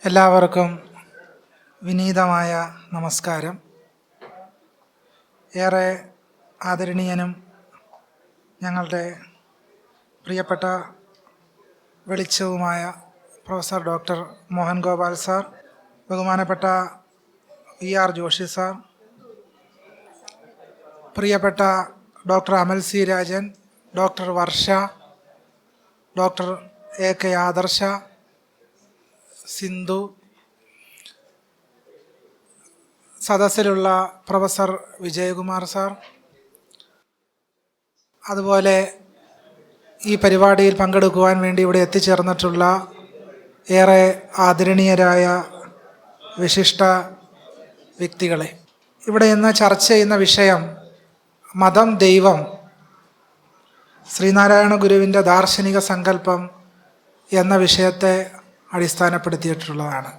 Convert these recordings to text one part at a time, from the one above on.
എല്ലാവർക്കും വിനീതമായ നമസ്കാരം. ഏറെ ആദരണീയനും ഞങ്ങളുടെ പ്രിയപ്പെട്ട വെളിച്ചവുമായ professor doctor Mohan Gopal sir, ബഹുമാനപ്പെട്ട VR ജോഷി സാർ, പ്രിയപ്പെട്ട doctor Amal C Rajan, doctor Varsha, doctor AK Adarsh, Sindhu, സദസ്സിലുള്ള പ്രൊഫസർ വിജയകുമാർ സാർ, അതുപോലെ ഈ പരിപാടിയിൽ പങ്കെടുക്കുവാൻ വേണ്ടി ഇവിടെ എത്തിച്ചേർന്നിട്ടുള്ള ഏറെ ആദരണീയരായ വിശിഷ്ട വ്യക്തികളെ, ഇവിടെ ഇന്ന് ചർച്ച ചെയ്യുന്ന വിഷയം മതം ദൈവം, ശ്രീനാരായണ ഗുരുവിൻ്റെ ദാർശനിക സങ്കല്പം എന്ന വിഷയത്തെ അടിസ്ഥാനപ്പെടുത്തിയിട്ടുള്ളതാണ്.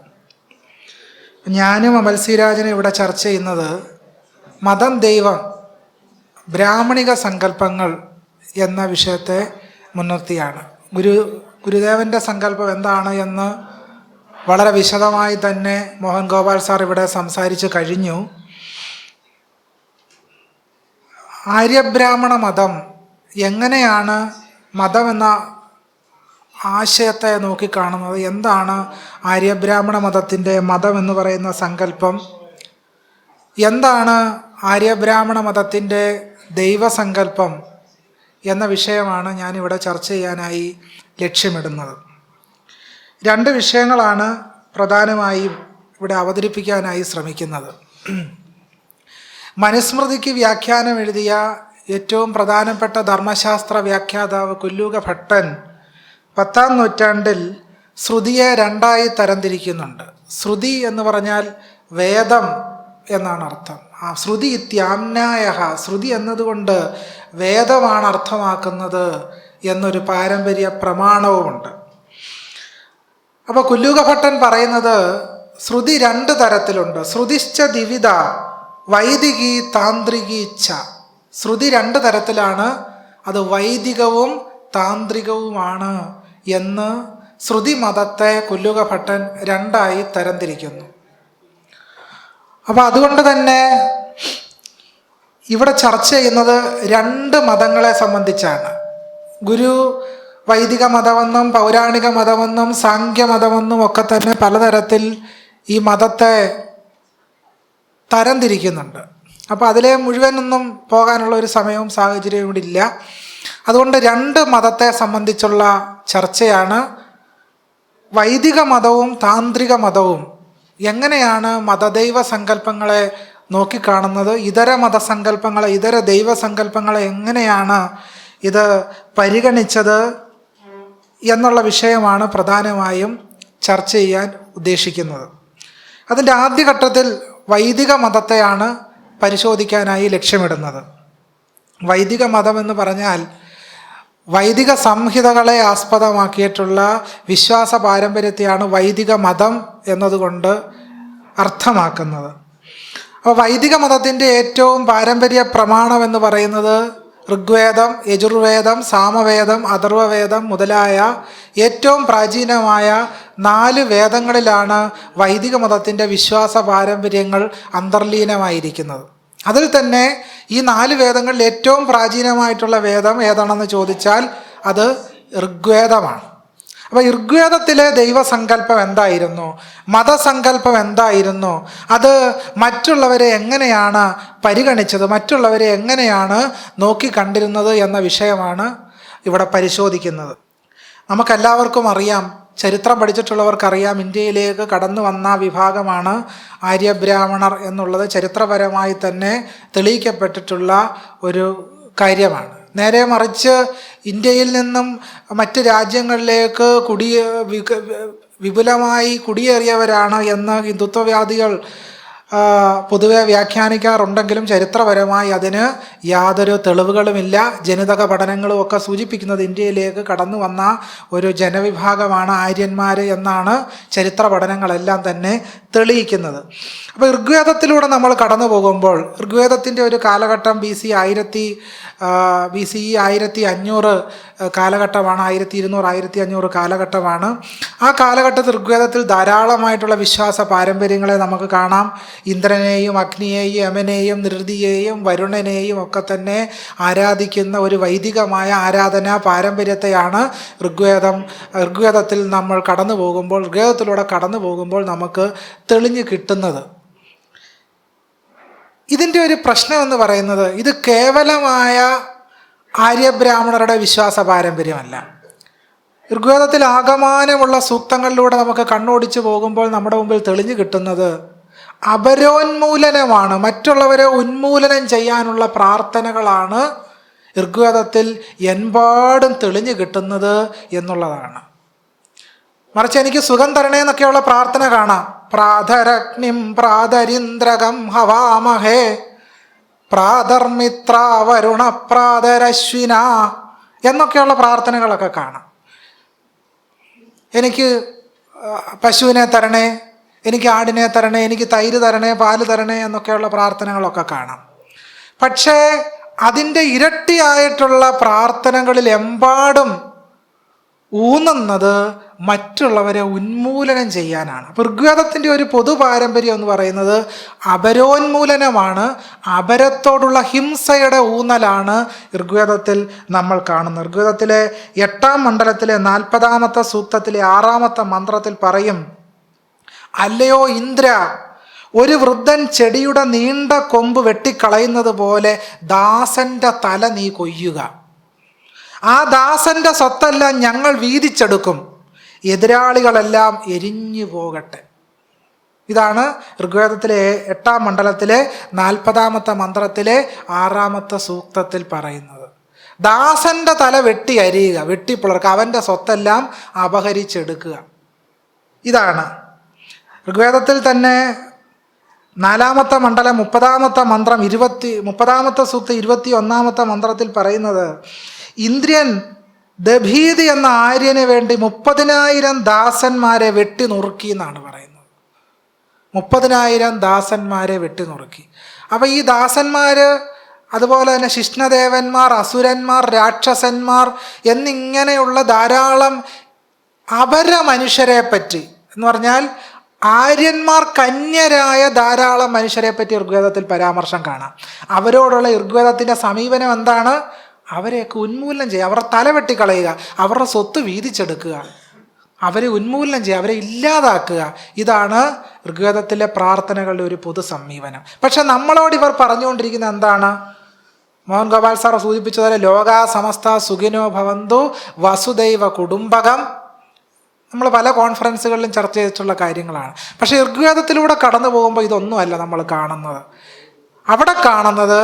ഞാനും അമൽ സി രാജനും ഇവിടെ ചർച്ച ചെയ്യുന്നത് മതം ദൈവം ബ്രാഹ്മണിക സങ്കല്പങ്ങൾ എന്ന വിഷയത്തെ മുൻനിർത്തിയാണ്. ഗുരുദേവൻ്റെ സങ്കല്പം എന്താണ് എന്ന് വളരെ വിശദമായി തന്നെ മോഹൻ ഗോപാൽ സാർ ഇവിടെ സംസാരിച്ചു കഴിഞ്ഞു. ആര്യബ്രാഹ്മണ മതം എങ്ങനെയാണ് മതം എന്ന ആശയത്തെ നോക്കിക്കാണുന്നത്, എന്താണ് ആര്യബ്രാഹ്മണ മതത്തിൻ്റെ മതം എന്ന് പറയുന്ന സങ്കല്പം, എന്താണ് ആര്യബ്രാഹ്മണ മതത്തിൻ്റെ ദൈവസങ്കല്പം എന്ന വിഷയമാണ് ഞാനിവിടെ ചർച്ച ചെയ്യാനായി ലക്ഷ്യമിടുന്നത്. രണ്ട് വിഷയങ്ങളാണ് പ്രധാനമായും ഇവിടെ അവതരിപ്പിക്കാനായി ശ്രമിക്കുന്നത്. മനുസ്മൃതിക്ക് വ്യാഖ്യാനം എഴുതിയ ഏറ്റവും പ്രധാനപ്പെട്ട ധർമ്മശാസ്ത്ര വ്യാഖ്യാതാവ് കുല്ലൂക ഭട്ടൻ 10ാം നൂറ്റാണ്ടിൽ ശ്രുതിയെ രണ്ടായി തരംതിരിക്കുന്നുണ്ട്. ശ്രുതി എന്ന് പറഞ്ഞാൽ വേദം എന്നാണ് അർത്ഥം. ശ്രുതി ഇത്യാമ്നായ, ശ്രുതി എന്നതുകൊണ്ട് വേദമാണ് അർത്ഥമാക്കുന്നത് എന്നൊരു പാരമ്പര്യ പ്രമാണവുമുണ്ട്. അപ്പോൾ കുല്ലൂക ഭട്ടൻ പറയുന്നത് ശ്രുതി രണ്ട് തരത്തിലുണ്ട്. ശ്രുതിശ്ച ദ്വിവിധ വൈദികി താന്ത്രികി ച. ശ്രുതി രണ്ട് തരത്തിലാണ്, അത് വൈദികവും താന്ത്രികവുമാണ് എന്ന് ശ്രുതി മതത്തെ കുല്ലൂക ഭട്ടൻ രണ്ടായി തരംതിരിക്കുന്നു. അപ്പോൾ അതുകൊണ്ട് തന്നെ ഇവിടെ ചർച്ച ചെയ്യുന്നത് രണ്ട് മതങ്ങളെ സംബന്ധിച്ചാണ്. ഗുരു വൈദിക മതമെന്നും പൗരാണിക മതമെന്നും സാങ്ക്യമതമെന്നും ഒക്കെ തന്നെ പലതരത്തിൽ ഈ മതത്തെ തരംതിരിക്കുന്നുണ്ട്. അപ്പോൾ അതിലെ മുഴുവനൊന്നും പോകാനുള്ള ഒരു സമയവും സാഹചര്യവും ഇവിടെ ഇല്ല. അതുകൊണ്ട് രണ്ട് മതത്തെ സംബന്ധിച്ചുള്ള ചർച്ചയാണ്. വൈദിക മതവും താന്ത്രിക മതവും എങ്ങനെയാണ് മതദൈവ സങ്കല്പങ്ങളെ നോക്കിക്കാണുന്നത്, ഇതര മതസങ്കല്പങ്ങളെ, ഇതര ദൈവസങ്കല്പങ്ങളെ എങ്ങനെയാണ് ഇത് പരിഗണിച്ചത് എന്നുള്ള വിഷയമാണ് പ്രധാനമായും ചർച്ച ചെയ്യാൻ ഉദ്ദേശിക്കുന്നത്. അതിൻ്റെ ആദ്യഘട്ടത്തിൽ വൈദിക മതത്തെയാണ് പരിശോധിക്കാനായി ലക്ഷ്യമിടുന്നത്. വൈദിക മതം എന്ന് പറഞ്ഞാൽ വൈദിക സംഹിതകളെ ആസ്പദമാക്കിയിട്ടുള്ള വിശ്വാസ പാരമ്പര്യത്തെയാണ് വൈദിക മതം എന്നതുകൊണ്ട് അർത്ഥമാക്കുന്നത്. അപ്പോൾ വൈദിക മതത്തിൻ്റെ ഏറ്റവും പാരമ്പര്യ പ്രമാണം എന്ന് പറയുന്നത് ഋഗ്വേദം, യജുർവേദം, സാമവേദം, അഥർവവേദം മുതലായ ഏറ്റവും പ്രാചീനമായ 4 വേദങ്ങളിലാണ് വൈദിക മതത്തിൻ്റെ വിശ്വാസ പാരമ്പര്യങ്ങൾ അന്തർലീനമായിരിക്കുന്നത്. അതിൽ തന്നെ ഈ 4 വേദങ്ങളിൽ ഏറ്റവും പ്രാചീനമായിട്ടുള്ള വേദം ഏതാണെന്ന് ചോദിച്ചാൽ അത് ഋഗ്വേദമാണ്. അപ്പോൾ ഋഗ്വേദത്തിലെ ദൈവസങ്കല്പം എന്തായിരുന്നു, മതസങ്കല്പം എന്തായിരുന്നു, അത് മറ്റുള്ളവരെ എങ്ങനെയാണ് പരിഗണിച്ചത്, മറ്റുള്ളവരെ എങ്ങനെയാണ് നോക്കിക്കണ്ടിരുന്നത് എന്ന വിഷയമാണ് ഇവിടെ പരിശോധിക്കുന്നത്. നമുക്കെല്ലാവർക്കും അറിയാം, ചരിത്രം പഠിച്ചിട്ടുള്ളവർക്കറിയാം, ഇന്ത്യയിലേക്ക് കടന്നു വന്ന വിഭാഗമാണ് ആര്യബ്രാഹ്മണർ എന്നുള്ളത് ചരിത്രപരമായി തന്നെ തെളിയിക്കപ്പെട്ടിട്ടുള്ള ഒരു കാര്യമാണ്. നേരെ മറിച്ച് ഇന്ത്യയിൽ നിന്നും മറ്റ് രാജ്യങ്ങളിലേക്ക് വിപുലമായി കുടിയേറിയവരാണ് എന്ന് ഹിന്ദുത്വവാദികൾ പൊതുവെ വ്യാഖ്യാനിക്കാറുണ്ടെങ്കിലും ചരിത്രപരമായി അതിന് യാതൊരു തെളിവുകളുമില്ല. ജനിതക പഠനങ്ങളും ഒക്കെ സൂചിപ്പിക്കുന്നത് ഇന്ത്യയിലേക്ക് കടന്നു വന്ന ഒരു ജനവിഭാഗമാണ് ആര്യന്മാർ എന്നാണ് ചരിത്ര പഠനങ്ങളെല്ലാം തന്നെ തെളിയിക്കുന്നത്. അപ്പോൾ ഋഗ്വേദത്തിലൂടെ നമ്മൾ കടന്നു പോകുമ്പോൾ ഋഗ്വേദത്തിൻ്റെ ഒരു കാലഘട്ടം ബി സി 1500 കാലഘട്ടമാണ്, 1200 1500 കാലഘട്ടമാണ്. ആ കാലഘട്ടത്തിൽ ഋഗ്വേദത്തിൽ ധാരാളമായിട്ടുള്ള വിശ്വാസ പാരമ്പര്യങ്ങളെ നമുക്ക് കാണാം. ഇന്ദ്രനെയും അഗ്നിയെയും യമനെയും നൃതിയെയും വരുണനെയും ഒക്കെ തന്നെ ആരാധിക്കുന്ന ഒരു വൈദികമായ ആരാധനാ പാരമ്പര്യത്തെയാണ് ഋഗ്വേദത്തിൽ നമ്മൾ ഋഗ്വേദത്തിലൂടെ കടന്നു പോകുമ്പോൾ നമുക്ക് തെളിഞ്ഞു കിട്ടുന്നത്. ഇതിൻ്റെ ഒരു പ്രശ്നമെന്ന് പറയുന്നത് ഇത് കേവലമായ ആര്യബ്രാഹ്മണരുടെ വിശ്വാസ പാരമ്പര്യമല്ല. ഋഗ്വേദത്തിൽ ആകമാനമുള്ള സൂക്തങ്ങളിലൂടെ നമുക്ക് കണ്ണോടിച്ച് പോകുമ്പോൾ നമ്മുടെ മുമ്പിൽ തെളിഞ്ഞു കിട്ടുന്നത് അപരോന്മൂലനമാണ്. മറ്റുള്ളവരെ ഉന്മൂലനം ചെയ്യാനുള്ള പ്രാർത്ഥനകളാണ് ഋഗ്വേദത്തിൽ എമ്പാടും തെളിഞ്ഞു കിട്ടുന്നത് എന്നുള്ളതാണ്. മറിച്ച് എനിക്ക് സുഖം തരണേ എന്നൊക്കെയുള്ള പ്രാർത്ഥന കാണാം. പ്രാതരഗ്നിം പ്രാതരിന്ദ്രകം ഹവാമഹേ പ്രാതർമിത്ര വരുണ പ്രാതരശ്വിന എന്നൊക്കെയുള്ള പ്രാർത്ഥനകളൊക്കെ കാണാം. എനിക്ക് പശുവിനെ തരണേ, എനിക്ക് ആടിനെ തരണേ, എനിക്ക് തൈര് തരണേ, പാല് തരണേ എന്നൊക്കെയുള്ള പ്രാർത്ഥനകളൊക്കെ കാണാം. പക്ഷേ അതിൻ്റെ ഇരട്ടിയായിട്ടുള്ള പ്രാർത്ഥനകളിൽ എമ്പാടും ഊന്നുന്നത് മറ്റുള്ളവരെ ഉന്മൂലനം ചെയ്യാനാണ്. അപ്പോൾ ഋഗ്വേദത്തിൻ്റെ ഒരു പൊതു പാരമ്പര്യം എന്ന് പറയുന്നത് അപരോന്മൂലനമാണ്. അപരത്തോടുള്ള ഹിംസയുടെ ഊന്നലാണ് ഋഗ്വേദത്തിൽ നമ്മൾ കാണുന്നത്. ഋഗ്വേദത്തിലെ 8-ാം മണ്ഡലത്തിലെ 40-ാമത്തെ സൂക്തത്തിലെ 6-ാമത്തെ മന്ത്രത്തിൽ പറയും, അല്ലയോ ഇന്ദ്ര, ഒരു വൃദ്ധൻ ചെടിയുടെ നീണ്ട കൊമ്പ് വെട്ടിക്കളയുന്നത് പോലെ ദാസന്റെ തല നീ കൊയ്യുക. ആ ദാസന്റെ സ്വത്തെല്ലാം ഞങ്ങൾ വീതിച്ചെടുക്കും, എതിരാളികളെല്ലാം എരിഞ്ഞു പോകട്ടെ. ഇതാണ് ഋഗ്വേദത്തിലെ 8-ാം മണ്ഡലത്തിലെ 40-ാമത്തെ മന്ത്രത്തിലെ 6-ാമത്തെ സൂക്തത്തിൽ പറയുന്നത്. ദാസന്റെ തല വെട്ടി അരിയുക, വെട്ടിപ്പിളർക്കുക, അവൻ്റെ സ്വത്തെല്ലാം അപഹരിച്ചെടുക്കുക. ഇതാണ് ഋഗ്വേദത്തിൽ തന്നെ 4-ാമത്തെ മണ്ഡലം 30-ാമത്തെ മന്ത്രം 30-ാമത്തെ സൂക്തം 21-ാമത്തെ മന്ത്രത്തിൽ പറയുന്നത്, ഇന്ദ്രൻ ദഭീതി എന്ന ആര്യന് വേണ്ടി 30,000 ദാസന്മാരെ വെട്ടി നുറുക്കി എന്നാണ് പറയുന്നത്. 30,000 ദാസന്മാരെ വെട്ടി നുറുക്കി. അപ്പം ഈ ദാസന്മാർ അതുപോലെ തന്നെ ശിഷ്ണദേവന്മാർ, അസുരന്മാർ, രാക്ഷസന്മാർ എന്നിങ്ങനെയുള്ള ധാരാളം അപര മനുഷ്യരെ പറ്റി എന്ന് പറഞ്ഞാൽ ആര്യന്മാർ കന്യരായ ധാരാളം മനുഷ്യരെ പറ്റി ഋഗ്വേദത്തിൽ പരാമർശം കാണാം. അവരോടുള്ള ഋഗ്വേദത്തിൻ്റെ സമീപനം എന്താണ്? അവരെയൊക്കെ ഉന്മൂലനം ചെയ്യുക, അവരുടെ തല വെട്ടിക്കളയുക, അവരുടെ സ്വത്ത് വീതിച്ചെടുക്കുക, അവരെ ഉന്മൂലനം ചെയ്യുക, അവരെ ഇല്ലാതാക്കുക. ഇതാണ് ഋഗ്വേദത്തിലെ പ്രാർത്ഥനകളുടെ ഒരു പൊതു സമീപനം. പക്ഷെ നമ്മളോട് ഇവർ പറഞ്ഞുകൊണ്ടിരിക്കുന്നത് എന്താണ്? മോഹൻ ഗോപാൽ സാർ സൂചിപ്പിച്ചതുപോലെ ലോകാ സമസ്ത സുഖിനോ ഭവന്തു വസുദൈവ കുടുംബകം. നമ്മൾ പല കോൺഫറൻസുകളിലും ചർച്ച ചെയ്തിട്ടുള്ള കാര്യങ്ങളാണ്. പക്ഷേ ഋഗ്വേദത്തിലൂടെ കടന്നു പോകുമ്പോൾ ഇതൊന്നുമല്ല നമ്മൾ കാണുന്നത്. അവിടെ കാണുന്നത്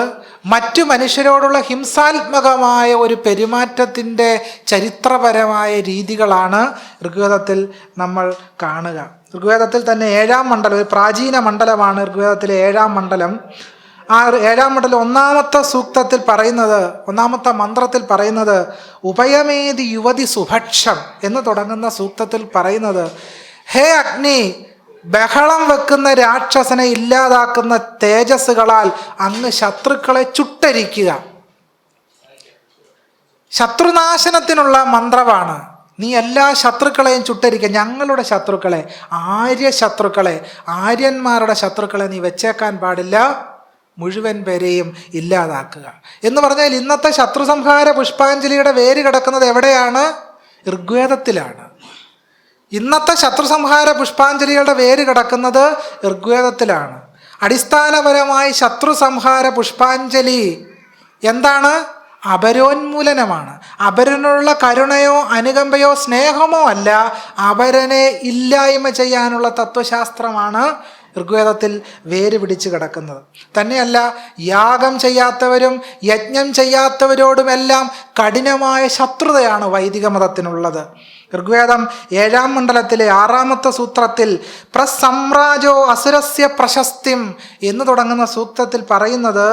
മറ്റു മനുഷ്യരോടുള്ള ഹിംസാത്മകമായ ഒരു പെരുമാറ്റത്തിൻ്റെ ചരിത്രപരമായ രീതികളാണ് ഋഗ്വേദത്തിൽ നമ്മൾ കാണുക. ഋഗ്വേദത്തിൽ തന്നെ 7-ാം മണ്ഡലം, ഒരു പ്രാചീന മണ്ഡലമാണ് ഋഗ്വേദത്തിലെ 7-ാം മണ്ഡലം. ആ 7-ാം മണ്ഡലം 1-ാമത്തെ സൂക്തത്തിൽ പറയുന്നത്, 1-ാമത്തെ മന്ത്രത്തിൽ പറയുന്നത്, ഉഭയമേതി യുവതി സുഭക്ഷം എന്ന് തുടങ്ങുന്ന സൂക്തത്തിൽ പറയുന്നത്, ഹേ അഗ്നി, ബഹളം വെക്കുന്ന രാക്ഷസനെ ഇല്ലാതാക്കുന്ന തേജസ്സുകളാൽ അങ്ങ് ശത്രുക്കളെ ചുട്ടരിക്കുക. ശത്രുനാശനത്തിനുള്ള മന്ത്രമാണ്. നീ എല്ലാ ശത്രുക്കളെയും ചുട്ടരിക്കുക. ഞങ്ങളുടെ ശത്രുക്കളെ, ആര്യ ശത്രുക്കളെ, ആര്യന്മാരുടെ ശത്രുക്കളെ നീ വെച്ചേക്കാൻ പാടില്ല, മുഴുവൻ പേരെയും ഇല്ലാതാക്കുക എന്ന് പറഞ്ഞാൽ ഇന്നത്തെ ശത്രു സംഹാര പുഷ്പാഞ്ജലിയുടെ വേര് കിടക്കുന്നത് എവിടെയാണ്? ഋഗ്വേദത്തിലാണ്. ഇന്നത്തെ ശത്രു സംഹാര പുഷ്പാഞ്ജലികളുടെ വേര് കിടക്കുന്നത് ഋഗ്വേദത്തിലാണ്. അടിസ്ഥാനപരമായി ശത്രു സംഹാര പുഷ്പാഞ്ജലി എന്താണ്? അപരോന്മൂലനമാണ്. അപരനുള്ള കരുണയോ അനുകമ്പയോ സ്നേഹമോ അല്ല, അപരനെ ഇല്ലായ്മ ചെയ്യാനുള്ള തത്വശാസ്ത്രമാണ് ഋഗ്വേദത്തിൽ വേര് പിടിച്ച് കിടക്കുന്നത്. തന്നെയല്ല, യാഗം ചെയ്യാത്തവരും യജ്ഞം ചെയ്യാത്തവരോടുമെല്ലാം കഠിനമായ ശത്രുതയാണ് വൈദിക മതത്തിനുള്ളത്. ഋഗ്വേദം 7-ാം മണ്ഡലത്തിലെ 6-ാമത്തെ സൂത്രത്തിൽ പ്രസമ്രാജോ അസുരസ്യ പ്രശസ്തിം എന്ന് തുടങ്ങുന്ന സൂക്തത്തിൽ പറയുന്നത്,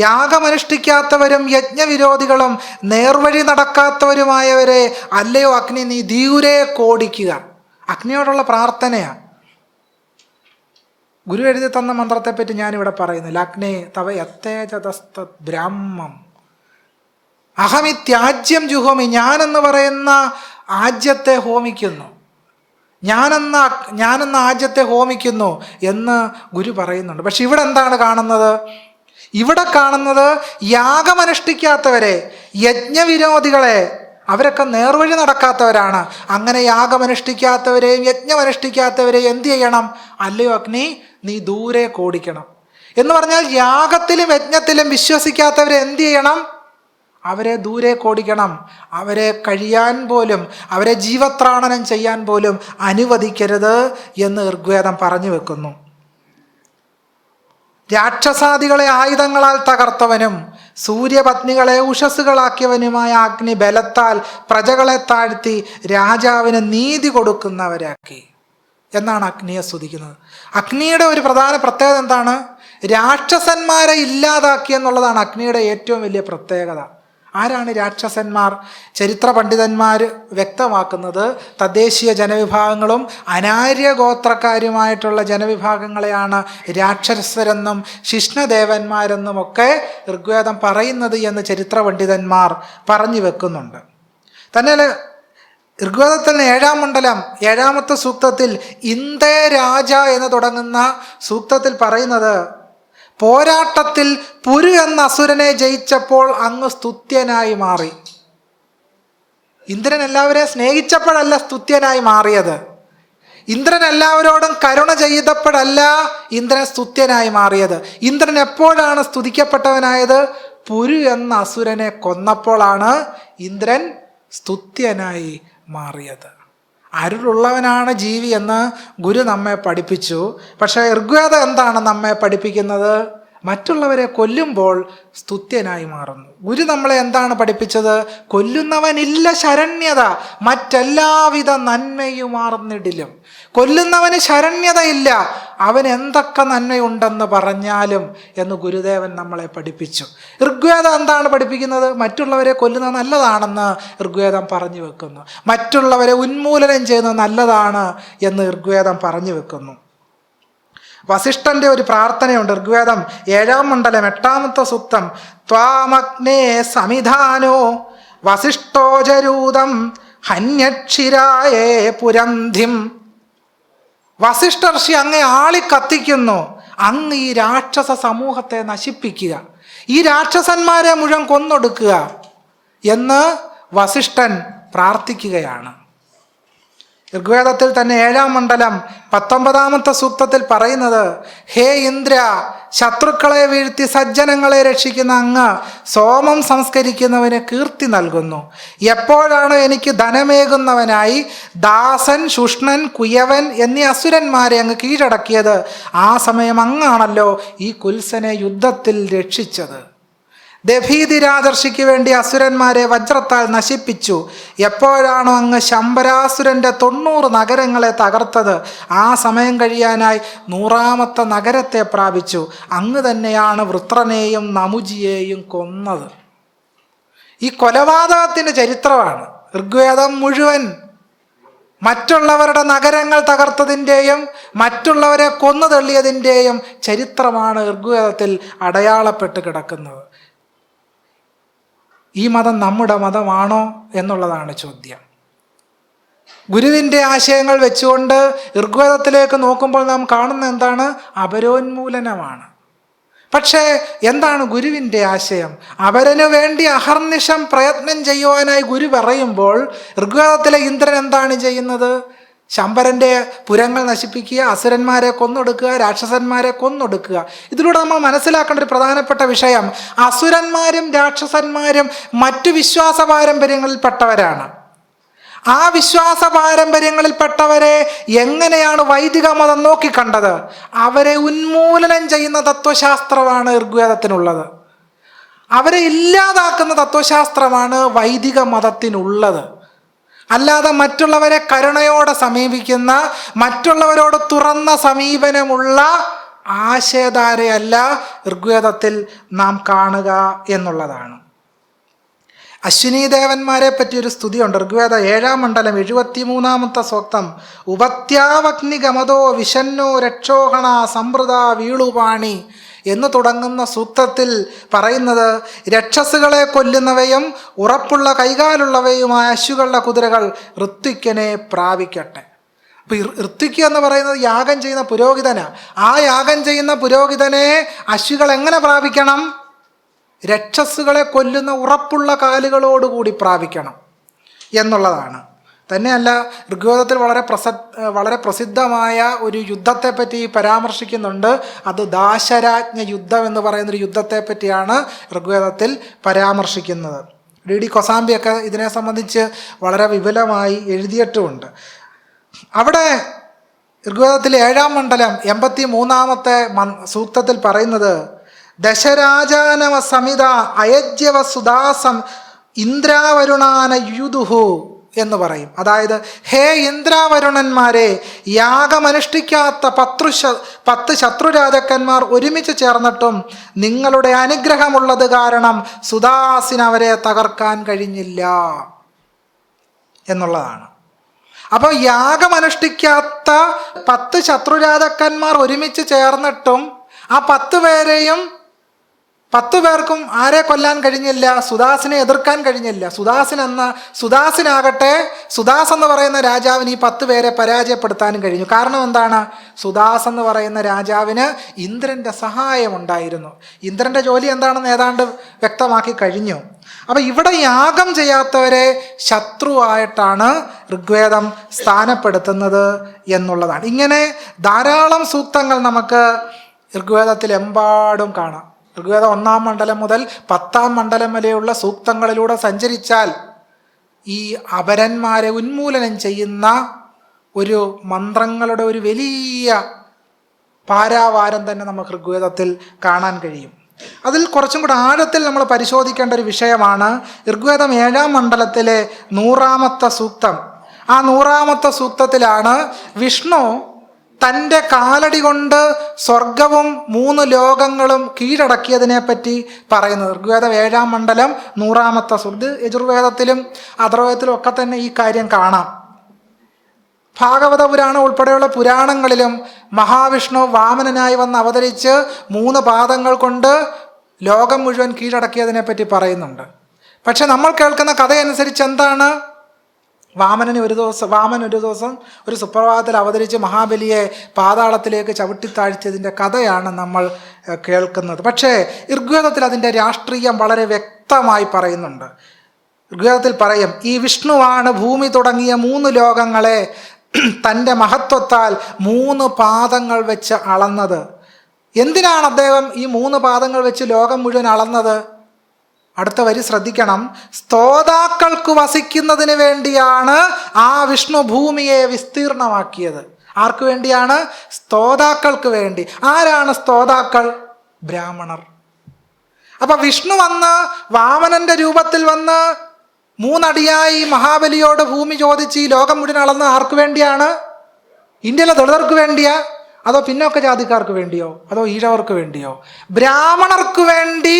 യാഗമനുഷ്ഠിക്കാത്തവരും യജ്ഞവിരോധികളും നേർവഴി നടക്കാത്തവരുമായവരെ അല്ലയോ അഗ്നി നീ ദൂരെ കോടിക്കുക. അഗ്നിയോടുള്ള പ്രാർത്ഥനയാണ്. ഗുരു എഴുതി തന്ന മന്ത്രത്തെപ്പറ്റി ഞാനിവിടെ പറയുന്നില്ല. അഗ്നേ തവ യത്തേജതസ്തത് ബ്രാഹ്മം അഹമിത്യാജ്യം ജുഹോമി, ഞാനെന്ന് പറയുന്ന ആജ്യത്തെ ഹോമിക്കുന്നു, ഞാനെന്ന ആജ്യത്തെ ഹോമിക്കുന്നു എന്ന് ഗുരു പറയുന്നുണ്ട്. പക്ഷെ ഇവിടെ എന്താണ് കാണുന്നത്? ഇവിടെ കാണുന്നത് യാഗമനുഷ്ഠിക്കാത്തവരെ, യജ്ഞവിരോധികളെ, അവരൊക്കെ നേർവഴി നടക്കാത്തവരാണ്. അങ്ങനെ യാഗമനുഷ്ഠിക്കാത്തവരെയും യജ്ഞമനുഷ്ഠിക്കാത്തവരെയും എന്ത് ചെയ്യണം? അല്ലയോ അഗ്നി നീ ദൂരെ കോടിക്കണം എന്ന് പറഞ്ഞാൽ, യാഗത്തിലും യജ്ഞത്തിലും വിശ്വസിക്കാത്തവരെ എന്ത് ചെയ്യണം? അവരെ ദൂരെ കോടിക്കണം. അവരെ കഴിയാൻ പോലും, അവരെ ജീവത്രാണനം ചെയ്യാൻ പോലും അനുവദിക്കരുത് എന്ന് ഋഗ്വേദം പറഞ്ഞു വെക്കുന്നു. രാക്ഷസാദികളെ ആയുധങ്ങളാൽ തകർത്തവനും സൂര്യപത്നികളെ ഉഷസ്സുകളാക്കിയവനുമായ അഗ്നി ബലത്താൽ പ്രജകളെ താഴ്ത്തി രാജാവിന് നീതി കൊടുക്കുന്നവരാക്കി എന്നാണ് അഗ്നിയെ സ്തുതിക്കുന്നത്. അഗ്നിയുടെ ഒരു പ്രധാന പ്രത്യേകത എന്താണ്? രാക്ഷസന്മാരെ ഇല്ലാതാക്കി എന്നുള്ളതാണ് അഗ്നിയുടെ ഏറ്റവും വലിയ പ്രത്യേകത. ആരാണ് രാക്ഷസന്മാർ? ചരിത്ര പണ്ഡിതന്മാർ വ്യക്തമാക്കുന്നത് തദ്ദേശീയ ജനവിഭാഗങ്ങളും അനാര്യ ഗോത്രക്കാരുമായിട്ടുള്ള ജനവിഭാഗങ്ങളെയാണ് രാക്ഷസരെന്നും ശിഷ്ണദേവന്മാരെന്നുമൊക്കെ ഋഗ്വേദം പറയുന്നത് എന്ന് ചരിത്ര പണ്ഡിതന്മാർ പറഞ്ഞു വെക്കുന്നുണ്ട്. തന്നെ ഋഗ്വേദത്തിൽ 7-ാം മണ്ഡലം 7-ാമത്തെ സൂക്തത്തിൽ ഇന്ദ്രേ രാജ എന്ന് തുടങ്ങുന്ന സൂക്തത്തിൽ പറയുന്നത്, പോരാട്ടത്തിൽ പുരു എന്ന അസുരനെ ജയിച്ചപ്പോൾ അങ്ങ് സ്തുത്യനായി മാറി. ഇന്ദ്രൻ എല്ലാവരെയും സ്നേഹിച്ചപ്പോഴല്ല സ്തുത്യനായി മാറിയത്. ഇന്ദ്രൻ എല്ലാവരോടും കരുണ ചെയ്തപ്പോഴല്ല ഇന്ദ്രൻ സ്തുത്യനായി മാറിയത്. ഇന്ദ്രൻ എപ്പോഴാണ് സ്തുതിക്കപ്പെട്ടവനായത്? പുരു എന്ന അസുരനെ കൊന്നപ്പോഴാണ് ഇന്ദ്രൻ സ്തുത്യനായി മാറിയത്. അരുളുള്ളവനാണ് ജീവി എന്ന് ഗുരു നമ്മെ പഠിപ്പിച്ചു. പക്ഷേ ഋഗ്വേദം എന്താണ് നമ്മെ പഠിപ്പിക്കുന്നത്? മറ്റുള്ളവരെ കൊല്ലുമ്പോൾ സ്തുത്യനായി മാറുന്നു. ഗുരു നമ്മളെ എന്താണ് പഠിപ്പിച്ചത്? കൊല്ലുന്നവനില്ല ശരണ്യത, മറ്റെല്ലാവിധ നന്മയുമാർന്നിടിലും. കൊല്ലുന്നവന് ശരണ്യതയില്ല, അവൻ എന്തൊക്കെ നന്മയുണ്ടെന്ന് പറഞ്ഞാലും എന്ന് ഗുരുദേവൻ നമ്മളെ പഠിപ്പിച്ചു. ഋഗ്വേദം എന്താണ് പഠിപ്പിക്കുന്നത്? മറ്റുള്ളവരെ കൊല്ലുന്നത് നല്ലതാണെന്ന് ഋഗ്വേദം പറഞ്ഞു വെക്കുന്നു. മറ്റുള്ളവരെ ഉന്മൂലനം ചെയ്യുന്നത് നല്ലതാണ് എന്ന് ഋഗ്വേദം പറഞ്ഞു വെക്കുന്നു. വസിഷ്ഠന്റെ ഒരു പ്രാർത്ഥനയുണ്ട്. ഋഗ്വേദം 7-ാം മണ്ഡലം 8-ാമത്തെ സൂക്തം, ത്വാമഗ്നേ സമിധാനോ വസിഷ്ഠോജരൂതം ഹന്യക്ഷിരായേ പുരന്ധിം. വസിഷ്ഠർഷി അങ്ങേ ആളിക്കത്തിക്കുന്നു, അങ്ങ് ഈ രാക്ഷസ സമൂഹത്തെ നശിപ്പിക്കുക, ഈ രാക്ഷസന്മാരെ മുഴുവൻ കൊന്നൊടുക്കുക എന്ന് വസിഷ്ഠൻ പ്രാർത്ഥിക്കുകയാണ്. ഋഗ്വേദത്തിൽ തന്നെ 7-ാം മണ്ഡലം 19-ാമത്തെ സൂക്തത്തിൽ പറയുന്നത്, ഹേ ഇന്ദ്ര, ശത്രുക്കളെ വീഴ്ത്തി സജ്ജനങ്ങളെ രക്ഷിക്കുന്ന അങ്ങ് സോമം സംസ്കരിക്കുന്നവന് കീർത്തി നൽകുന്നു. എപ്പോഴാണ് എനിക്ക് ധനമേകുന്നവനായി ദാസൻ, ശുഷ്ണൻ, കുയവൻ എന്നീ അസുരന്മാരെ അങ്ങ് കീഴടക്കിയത്? ആ സമയം അങ്ങാണല്ലോ ഈ കുൽസനെ യുദ്ധത്തിൽ രക്ഷിച്ചത്. ദഭീതി രാജർഷിക്ക് വേണ്ടി അസുരന്മാരെ വജ്രത്താൽ നശിപ്പിച്ചു. എപ്പോഴാണോ അങ്ങ് ശമ്പരാസുരൻ്റെ 90 നഗരങ്ങളെ തകർത്തത്, ആ സമയം കഴിയാനായി 100ാമത്തെ നഗരത്തെ പ്രാപിച്ചു. അങ്ങ് തന്നെയാണ് വൃത്രനെയും നമുജിയെയും കൊന്നത്. ഈ കൊലപാതകത്തിൻ്റെ ചരിത്രമാണ് ഋഗ്വേദം മുഴുവൻ. മറ്റുള്ളവരുടെ നഗരങ്ങൾ തകർത്തതിൻ്റെയും മറ്റുള്ളവരെ കൊന്നു തള്ളിയതിൻ്റെയും ചരിത്രമാണ് ഋഗ്വേദത്തിൽ അടയാളപ്പെട്ട് കിടക്കുന്നത്. ഈ മതം നമ്മുടെ മതമാണോ എന്നുള്ളതാണ് ചോദ്യം. ഗുരുവിൻ്റെ ആശയങ്ങൾ വെച്ചുകൊണ്ട് ഋഗ്വേദത്തിലേക്ക് നോക്കുമ്പോൾ നാം കാണുന്ന എന്താണ്? അപരോന്മൂലനമാണ്. പക്ഷേ എന്താണ് ഗുരുവിൻ്റെ ആശയം? അപരനു വേണ്ടി അഹർനിശം പ്രയത്നം ചെയ്യുവാനായി ഗുരു പറയുമ്പോൾ ഋഗ്വേദത്തിലെ ഇന്ദ്രൻ എന്താണ് ചെയ്യുന്നത്? ശമ്പരൻ്റെ പുരങ്ങൾ നശിപ്പിക്കുക, അസുരന്മാരെ കൊന്നൊടുക്കുക, രാക്ഷസന്മാരെ കൊന്നൊടുക്കുക. ഇതിലൂടെ നമ്മൾ മനസ്സിലാക്കേണ്ട ഒരു പ്രധാനപ്പെട്ട വിഷയം, അസുരന്മാരും രാക്ഷസന്മാരും മറ്റു വിശ്വാസ പാരമ്പര്യങ്ങളിൽപ്പെട്ടവരാണ്. ആ വിശ്വാസ പാരമ്പര്യങ്ങളിൽപ്പെട്ടവരെ എങ്ങനെയാണ് വൈദിക മതം നോക്കിക്കണ്ടത്? അവരെ ഉന്മൂലനം ചെയ്യുന്ന തത്വശാസ്ത്രമാണ് ഋഗ്വേദത്തിനുള്ളത്. അവരെ ഇല്ലാതാക്കുന്ന തത്വശാസ്ത്രമാണ് വൈദിക മതത്തിനുള്ളത്. അല്ലാതെ മറ്റുള്ളവരെ കരുണയോടെ സമീപിക്കുന്ന, മറ്റുള്ളവരോട് തുറന്ന സമീപനമുള്ള ആശയധാരയല്ല ഋഗ്വേദത്തിൽ നാം കാണുക എന്നുള്ളതാണ്. അശ്വിനി ദേവന്മാരെ പറ്റിയൊരു സ്തുതിയുണ്ട്. ഋഗ്വേദ 7-ാം മണ്ഡലം 73-ാമത്തെ സൂക്തം. ഉപത്യാവഗ്നിഗമതോ വിശന്നോ രക്ഷോഹണ സമൃത വീളുപാണി എന്ന് തുടങ്ങുന്ന സൂക്തത്തിൽ പറയുന്നത്, രക്ഷസുകളെ കൊല്ലുന്നവയും ഉറപ്പുള്ള കൈകാലുള്ളവയുമായ അശ്വകളുടെ കുതിരകൾ ഋത്വിക്കനെ പ്രാപിക്കട്ടെ. അപ്പം ഋത്വിക്ക് എന്ന് പറയുന്നത് യാഗം ചെയ്യുന്ന പുരോഹിതനാണ്. ആ യാഗം ചെയ്യുന്ന പുരോഹിതനെ അശ്വികൾ എങ്ങനെ പ്രാപിക്കണം? രക്ഷസുകളെ കൊല്ലുന്ന ഉറപ്പുള്ള കാലുകളോടുകൂടി പ്രാപിക്കണം എന്നുള്ളതാണ്. തന്നെയല്ല, ഋഗ്വേദത്തിൽ വളരെ പ്രസിദ്ധമായ ഒരു യുദ്ധത്തെപ്പറ്റി പരാമർശിക്കുന്നുണ്ട്. അത് ദാശരാജ്ഞ യുദ്ധം എന്ന് പറയുന്നൊരു യുദ്ധത്തെ പറ്റിയാണ് ഋഗ്വേദത്തിൽ പരാമർശിക്കുന്നത്. ഡി കൊസാംബിയൊക്കെ ഇതിനെ സംബന്ധിച്ച് വളരെ വിപുലമായി എഴുതിയിട്ടുമുണ്ട്. അവിടെ ഋഗ്വേദത്തിലെ 7-ാം മണ്ഡലം 83-ാമത്തെ സൂക്തത്തിൽ പറയുന്നത്, ദശരാജാനവ സമിത അയജ്യവ സുദാസം ഇന്ദ്രാവരുണാന യുദുഹു എന്ന് പറയും. അതായത്, ഹേ ഇന്ദ്രാവരുണന്മാരെ, യാഗമനുഷ്ഠിക്കാത്ത 10 ശത്രുരാജാക്കന്മാർ ഒരുമിച്ച് ചേർന്നിട്ടും നിങ്ങളുടെ അനുഗ്രഹമുള്ളത് കാരണം സുദാസിന് അവരെ തകർക്കാൻ കഴിഞ്ഞില്ല എന്നുള്ളതാണ്. അപ്പോൾ യാഗമനുഷ്ഠിക്കാത്ത 10 ശത്രുരാജാക്കന്മാർ ഒരുമിച്ച് ചേർന്നിട്ടും ആ 10 പേർക്കും ആരെ കൊല്ലാൻ കഴിഞ്ഞില്ല? സുദാസിനെ എതിർക്കാൻ കഴിഞ്ഞില്ല. സുദാസിനാകട്ടെ, സുദാസ് എന്ന് പറയുന്ന രാജാവിന് ഈ 10 പേരെ പരാജയപ്പെടുത്താനും കഴിഞ്ഞു. കാരണം എന്താണ്? സുദാസ് എന്ന് പറയുന്ന രാജാവിന് ഇന്ദ്രൻ്റെ സഹായം ഉണ്ടായിരുന്നു. ഇന്ദ്രൻ്റെ ജോലി എന്താണെന്ന് ഏതാണ്ട് വ്യക്തമാക്കി കഴിഞ്ഞു. അപ്പം ഇവിടെ യാഗം ചെയ്യാത്തവരെ ശത്രുവായിട്ടാണ് ഋഗ്വേദം സ്ഥാനപ്പെടുത്തുന്നത് എന്നുള്ളതാണ്. ഇങ്ങനെ ധാരാളം സൂക്തങ്ങൾ നമുക്ക് ഋഗ്വേദത്തിലെമ്പാടും കാണാം. ഋഗ്വേദം 1-ാം മണ്ഡലം മുതൽ 10-ാം മണ്ഡലം വരെയുള്ള സൂക്തങ്ങളിലൂടെ സഞ്ചരിച്ചാൽ ഈ അപരന്മാരെ ഉന്മൂലനം ചെയ്യുന്ന ഒരു മന്ത്രങ്ങളുടെ ഒരു വലിയ പാരാവാരം തന്നെ നമുക്ക് ഋഗ്വേദത്തിൽ കാണാൻ കഴിയും. അതിൽ കുറച്ചും കൂടെ ആഴത്തിൽ നമ്മൾ പരിശോധിക്കേണ്ട ഒരു വിഷയമാണ് ഋഗ്വേദം 7-ാം മണ്ഡലത്തിലെ 100-ാമത്തെ സൂക്തം. ആ 100-ാമത്തെ സൂക്തത്തിലാണ് വിഷ്ണു തൻ്റെ കാലടി കൊണ്ട് സ്വർഗവും 3 ലോകങ്ങളും കീഴടക്കിയതിനെ പറ്റി പറയുന്നത്. ഋഗ്വേദം 7-ാം മണ്ഡലം 100-ാമത്തെ സൂക്തം. യജുർവേദത്തിലും അഥർവവേദത്തിലും ഒക്കെ തന്നെ ഈ കാര്യം കാണാം. ഭാഗവത പുരാണം ഉൾപ്പെടെയുള്ള പുരാണങ്ങളിലും മഹാവിഷ്ണു വാമനനായി വന്ന് അവതരിച്ച് 3 പാദങ്ങൾ കൊണ്ട് ലോകം മുഴുവൻ കീഴടക്കിയതിനെ പറ്റി പറയുന്നുണ്ട്. പക്ഷെ നമ്മൾ കേൾക്കുന്ന കഥയനുസരിച്ച് എന്താണ്? വാമനൻ ഒരു ദിവസം ഒരു സുപ്രഭാതത്തിൽ അവതരിച്ച് മഹാബലിയെ പാതാളത്തിലേക്ക് ചവിട്ടിത്താഴ്ത്തിയതിൻ്റെ കഥയാണ് നമ്മൾ കേൾക്കുന്നത്. പക്ഷേ ഋഗ്വേദത്തിൽ അതിൻ്റെ രാഷ്ട്രീയം വളരെ വ്യക്തമായി പറയുന്നുണ്ട്. ഋഗ്വേദത്തിൽ പറയും, ഈ വിഷ്ണുവാണ് ഭൂമി തുടങ്ങിയ 3 ലോകങ്ങളെ തൻ്റെ മഹത്വത്താൽ 3 പാദങ്ങൾ വെച്ച് അളന്നത്. എന്തിനാണ് അദ്ദേഹം ഈ 3 പാദങ്ങൾ വെച്ച് ലോകം മുഴുവൻ അളന്നത്? അടുത്ത വരി ശ്രദ്ധിക്കണം. സ്തോതാക്കൾക്ക് വസിക്കുന്നതിന് വേണ്ടിയാണ് ആ വിഷ്ണു ഭൂമിയെ വിസ്തീർണമാക്കിയത്. ആർക്ക് വേണ്ടിയാണ്? സ്തോതാക്കൾക്ക് വേണ്ടി. ആരാണ് സ്തോതാക്കൾ? ബ്രാഹ്മണർ. അപ്പൊ വിഷ്ണു വന്ന് വാമനന്റെ രൂപത്തിൽ വന്ന് 3 അടിയായി മഹാബലിയോട് ഭൂമി ചോദിച്ച് ഈ ലോകം മുഴുവൻ അളന്ന് ആർക്ക് വേണ്ടിയാണ്? ഇന്ത്യയിലെ ദളിതർക്ക് വേണ്ടിയാ? അതോ പിന്നോക്ക ജാതിക്കാർക്ക് വേണ്ടിയോ? അതോ ഈഴവർക്ക് വേണ്ടിയോ? ബ്രാഹ്മണർക്ക് വേണ്ടി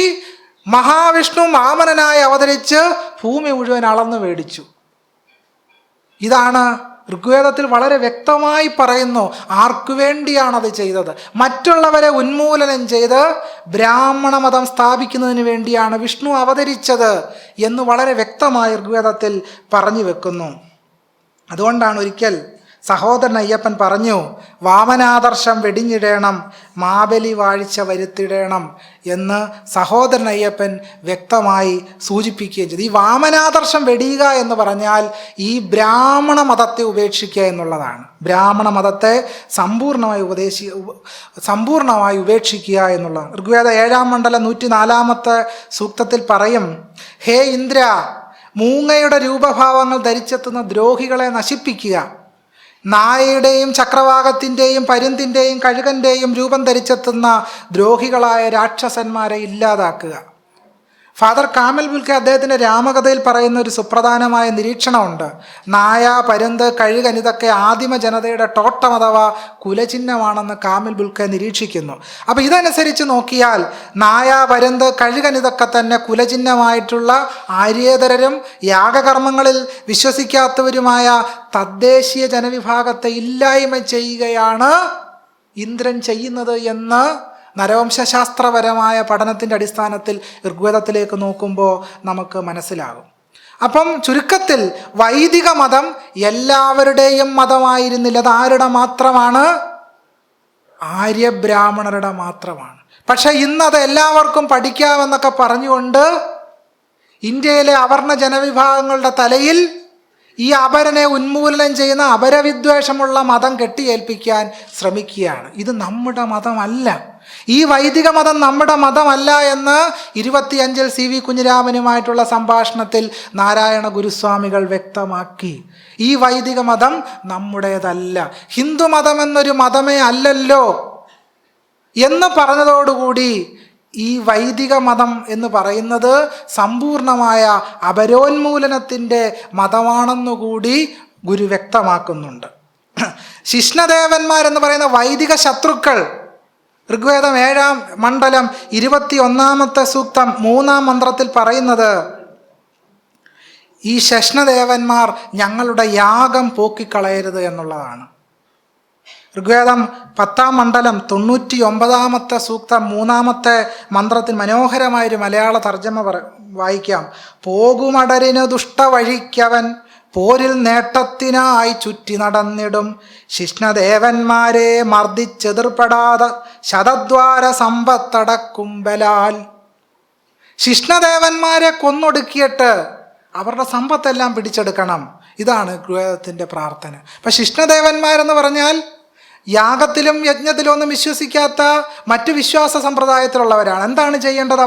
മഹാവിഷ്ണു വാമനനായി അവതരിച്ച് ഭൂമി മുഴുവൻ അളന്ന് മേടിച്ചു. ഇതാണ് ഋഗ്വേദത്തിൽ വളരെ വ്യക്തമായി പറയുന്നു ആർക്കു വേണ്ടിയാണത് ചെയ്തത്. മറ്റുള്ളവരെ ഉന്മൂലനം ചെയ്ത് ബ്രാഹ്മണ മതം സ്ഥാപിക്കുന്നതിന് വേണ്ടിയാണ് വിഷ്ണു അവതരിച്ചത് എന്ന് വളരെ വ്യക്തമായി ഋഗ്വേദത്തിൽ പറഞ്ഞു വെക്കുന്നു. അതുകൊണ്ടാണ് ഒരിക്കൽ സഹോദരൻ അയ്യപ്പൻ പറഞ്ഞു, വാമനാദർശം വെടിഞ്ഞിടേണം, മാബലി വാഴ്ച വരുത്തിടേണം എന്ന് സഹോദരൻ അയ്യപ്പൻ വ്യക്തമായി സൂചിപ്പിക്കുകയും ചെയ്തു. ഈ വാമനാദർശം വെടിയുക എന്ന് പറഞ്ഞാൽ ഈ ബ്രാഹ്മണ മതത്തെ ഉപേക്ഷിക്കുക എന്നുള്ളതാണ്. ബ്രാഹ്മണ മതത്തെ സമ്പൂർണമായി ഉപേക്ഷിക്കുക എന്നുള്ളതാണ്. ഋഗ്വേദ 7-ാം മണ്ഡലം 104-ാമത്തെ സൂക്തത്തിൽ പറയും, ഹേ ഇന്ദ്ര, മൂങ്ങയുടെ രൂപഭാവങ്ങൾ ധരിച്ചെത്തുന്ന ദ്രോഹികളെ നശിപ്പിക്കുക, നായയുടെയും ചക്രവാകത്തിൻ്റെയും പരുന്തിൻ്റെയും കഴുകൻ്റെയും രൂപം ധരിച്ചെത്തുന്ന ദ്രോഹികളായ രാക്ഷസന്മാരെ ഇല്ലാതാക്കുക. ഫാദർ കാമൽ ബുൽക്കെ അദ്ദേഹത്തിൻ്റെ രാമകഥയിൽ പറയുന്ന ഒരു സുപ്രധാനമായ നിരീക്ഷണമുണ്ട്. നായ, പരുന്ത്, കഴുകൻ ഇതൊക്കെ ആദിമ ജനതയുടെ ടോട്ടം അഥവാ കുലചിഹ്നമാണെന്ന് കാമൽ ബുൽക്കെ നിരീക്ഷിക്കുന്നു. അപ്പോൾ ഇതനുസരിച്ച് നോക്കിയാൽ നായ, പരുന്ത്, കഴുകൻ ഇതൊക്കെ തന്നെ കുലചിഹ്നമായിട്ടുള്ള ആര്യേതരരും യാഗകർമ്മങ്ങളിൽ വിശ്വസിക്കാത്തവരുമായ തദ്ദേശീയ ജനവിഭാഗത്തെ ഇല്ലായ്മ ചെയ്യുകയാണ് ഇന്ദ്രൻ ചെയ്യുന്നത് എന്ന് നരവംശാസ്ത്രപരമായ പഠനത്തിൻ്റെ അടിസ്ഥാനത്തിൽ ഋഗ്വേദത്തിലേക്ക് നോക്കുമ്പോൾ നമുക്ക് മനസ്സിലാകും. അപ്പം ചുരുക്കത്തിൽ വൈദിക മതം എല്ലാവരുടെയും മതമായിരുന്നില്ല. അത് ആരുടെ മാത്രമാണ്? ആര്യബ്രാഹ്മണരുടെ മാത്രമാണ്. പക്ഷെ ഇന്നത് എല്ലാവർക്കും പഠിക്കാമെന്നൊക്കെ പറഞ്ഞുകൊണ്ട് ഇന്ത്യയിലെ അവർണ ജനവിഭാഗങ്ങളുടെ തലയിൽ ഈ അപരനെ ഉന്മൂലനം ചെയ്യുന്ന അപരവിദ്വേഷമുള്ള മതം കെട്ടിയേൽപ്പിക്കാൻ ശ്രമിക്കുകയാണ്. ഇത് നമ്മുടെ മതമല്ല, ഈ വൈദിക മതം നമ്മുടെ മതമല്ല എന്ന് 25 CV കുഞ്ഞിരാമനുമായിട്ടുള്ള സംഭാഷണത്തിൽ നാരായണ ഗുരുസ്വാമികൾ വ്യക്തമാക്കി. ഈ വൈദിക മതം നമ്മുടേതല്ല, ഹിന്ദു മതം എന്നൊരു മതമേ അല്ലല്ലോ എന്ന് പറഞ്ഞതോടുകൂടി ഈ വൈദിക മതം എന്ന് പറയുന്നത് സമ്പൂർണമായ അപരോന്മൂലനത്തിൻ്റെ മതമാണെന്നുകൂടി ഗുരു വ്യക്തമാക്കുന്നുണ്ട്. ശിഷ്ണദേവന്മാരെന്ന് പറയുന്ന വൈദിക ശത്രുക്കൾ ഋഗ്വേദം 7-ാം മണ്ഡലം 21-ാമത്തെ സൂക്തം 3-ാം മന്ത്രത്തിൽ പറയുന്നത് ഈ ശഷ്ണദേവന്മാർ ഞങ്ങളുടെ യാഗം പോക്കിക്കളയരുത് എന്നുള്ളതാണ്. ഋഗ്വേദം 10-ാം മണ്ഡലം 99-ാമത്തെ സൂക്തം 3-ാമത്തെ മന്ത്രത്തിൽ മനോഹരമായൊരു മലയാള തർജ്ജമ വായിക്കാം. പോകുമടരിന് ദുഷ്ടവഴിക്കവൻ പോരിൽ നേട്ടത്തിനായി ചുറ്റി നടന്നിടും, ശിഷ്ണദേവന്മാരെ മർദ്ദിച്ചെതിർപ്പെടാതെ ശതദ്വാര സമ്പത്തടക്കുമ്പലാൽ. ശിഷ്ണദേവന്മാരെ കൊന്നൊടുക്കിയിട്ട് അവരുടെ സമ്പത്തെല്ലാം പിടിച്ചെടുക്കണം. ഇതാണ് ഋഗ്വേദത്തിൻ്റെ പ്രാർത്ഥന. അപ്പം ശിഷ്ണദേവന്മാരെന്ന് പറഞ്ഞാൽ യാഗത്തിലും യജ്ഞത്തിലും ഒന്നും വിശ്വസിക്കാത്ത മറ്റു വിശ്വാസ സമ്പ്രദായത്തിലുള്ളവരാണ്. എന്താണ് ചെയ്യേണ്ടത്?